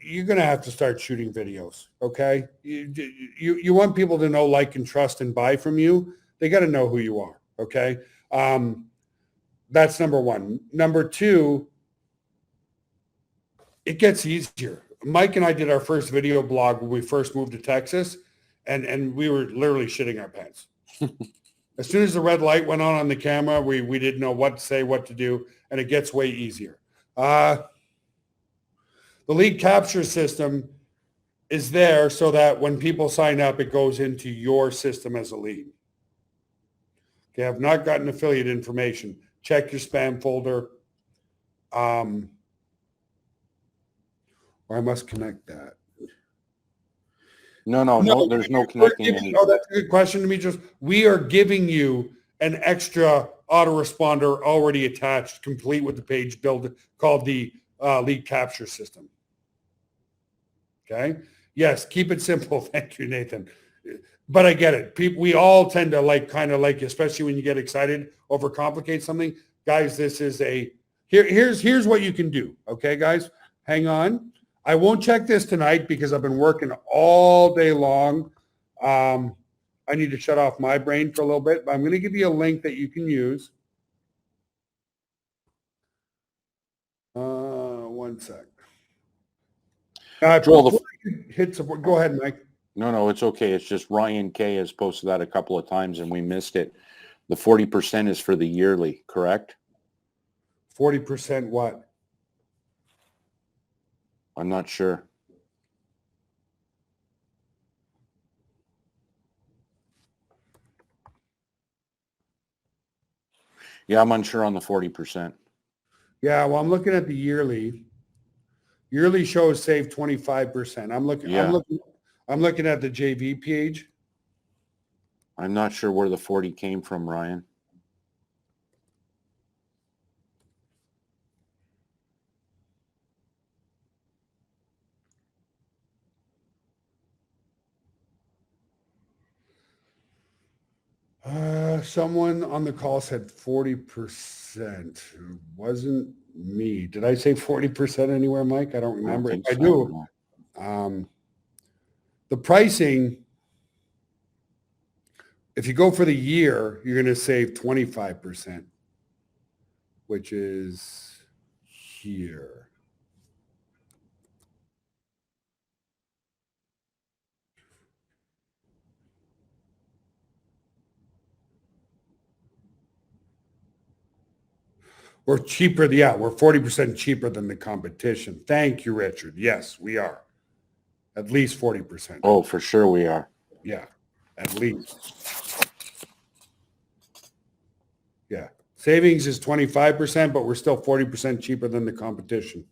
You're going to have to start shooting videos. Okay. You want people to know, like, and trust and buy from you. They got to know who you are. Okay. That's number one. Number two, it gets easier. Mike and I did our first video blog when we first moved to Texas, and we were literally shitting our pants. As soon as the red light went on the camera, we didn't know what to say, what to do, and it gets way easier. The lead capture system is there so that when people sign up, it goes into your system as a lead. Okay, I've not gotten affiliate information. Check your spam folder. Or I must connect that. No, there's no connecting. Oh, that's a good question, Demetrius. We are giving you an extra autoresponder already attached, complete with the page build, called the lead capture system. Okay. Yes, keep it simple. Thank you, Nathan. But I get it. People, we all tend to kind of especially when you get excited, overcomplicate something. Guys, this is here's what you can do. Okay, guys, hang on. I won't check this tonight because I've been working all day long. I need to shut off my brain for a little bit, but I'm going to give you a link that you can use. One sec. Joel, hit support. Go ahead, Mike. No, it's okay. It's just Ryan K has posted that a couple of times and we missed it. The 40% is for the yearly, correct? 40% what? I'm not sure. Yeah, I'm unsure on the 40%. Yeah, well, I'm looking at the yearly. Yearly shows save 25%. I'm looking at the JV page. I'm not sure where the 40 came from, Ryan. Someone on the call said 40%. It wasn't me. Did I say 40% anywhere, Mike? I don't remember. I do. The pricing, if you go for the year, you're going to save 25%, which is here. We're cheaper. Yeah, we're 40% cheaper than the competition. Thank you, Richard. Yes, we are. At least 40%. Oh, for sure we are. Yeah, at least. Yeah. Savings is 25%, but we're still 40% cheaper than the competition.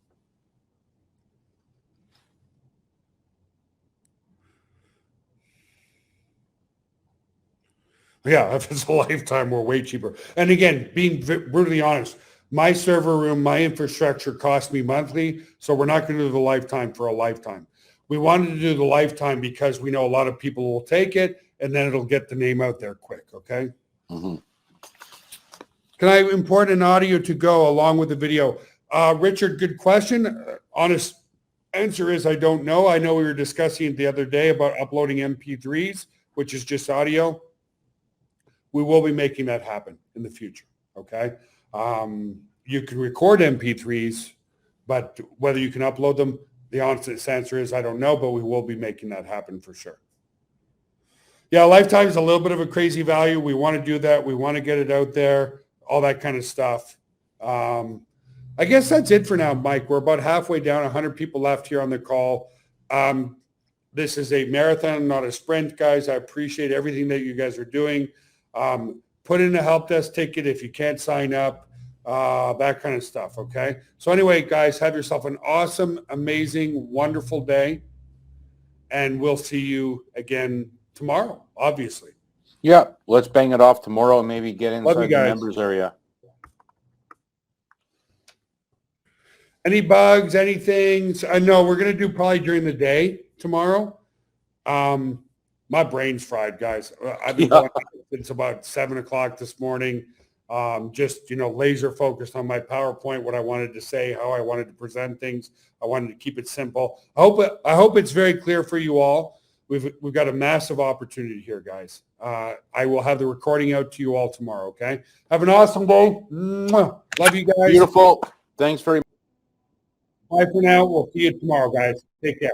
Yeah, if it's a lifetime, we're way cheaper. And again, being brutally honest, my server room, my infrastructure costs me monthly, so we're not going to do the lifetime for a lifetime. We wanted to do the lifetime because we know a lot of people will take it, and then it'll get the name out there quick, okay? Mm-hmm. Can I import an audio to go along with the video? Richard, good question. Honest answer is I don't know. I know we were discussing it the other day about uploading MP3s, which is just audio. We will be making that happen in the future, okay? You can record MP3s, but whether you can upload them, the honest answer is I don't know, but we will be making that happen for sure. Yeah, lifetime is a little bit of a crazy value. We want to do that. We want to get it out there, all that kind of stuff. I guess that's it for now, Mike. We're about halfway down, 100 people left here on the call. This is a marathon, not a sprint, guys. I appreciate everything that you guys are doing. put in a help desk ticket if you can't sign up, that kind of stuff, okay? So anyway, guys, have yourself an awesome, amazing, wonderful day, and we'll see you again tomorrow, obviously. Yeah, let's bang it off tomorrow and maybe get Love you inside the guys. members area. Any bugs, anything? I know we're going to do probably during the day tomorrow. My brain's fried, guys. I've been going since about 7 o'clock this morning. Just, laser focused on my PowerPoint, what I wanted to say, how I wanted to present things. I wanted to keep it simple. I hope it's very clear for you all. We've got a massive opportunity here, guys. I will have the recording out to you all tomorrow, okay? Have an awesome day. Mwah. Love you guys. Beautiful. Thanks very much. Bye for now. We'll see you tomorrow, guys. Take care.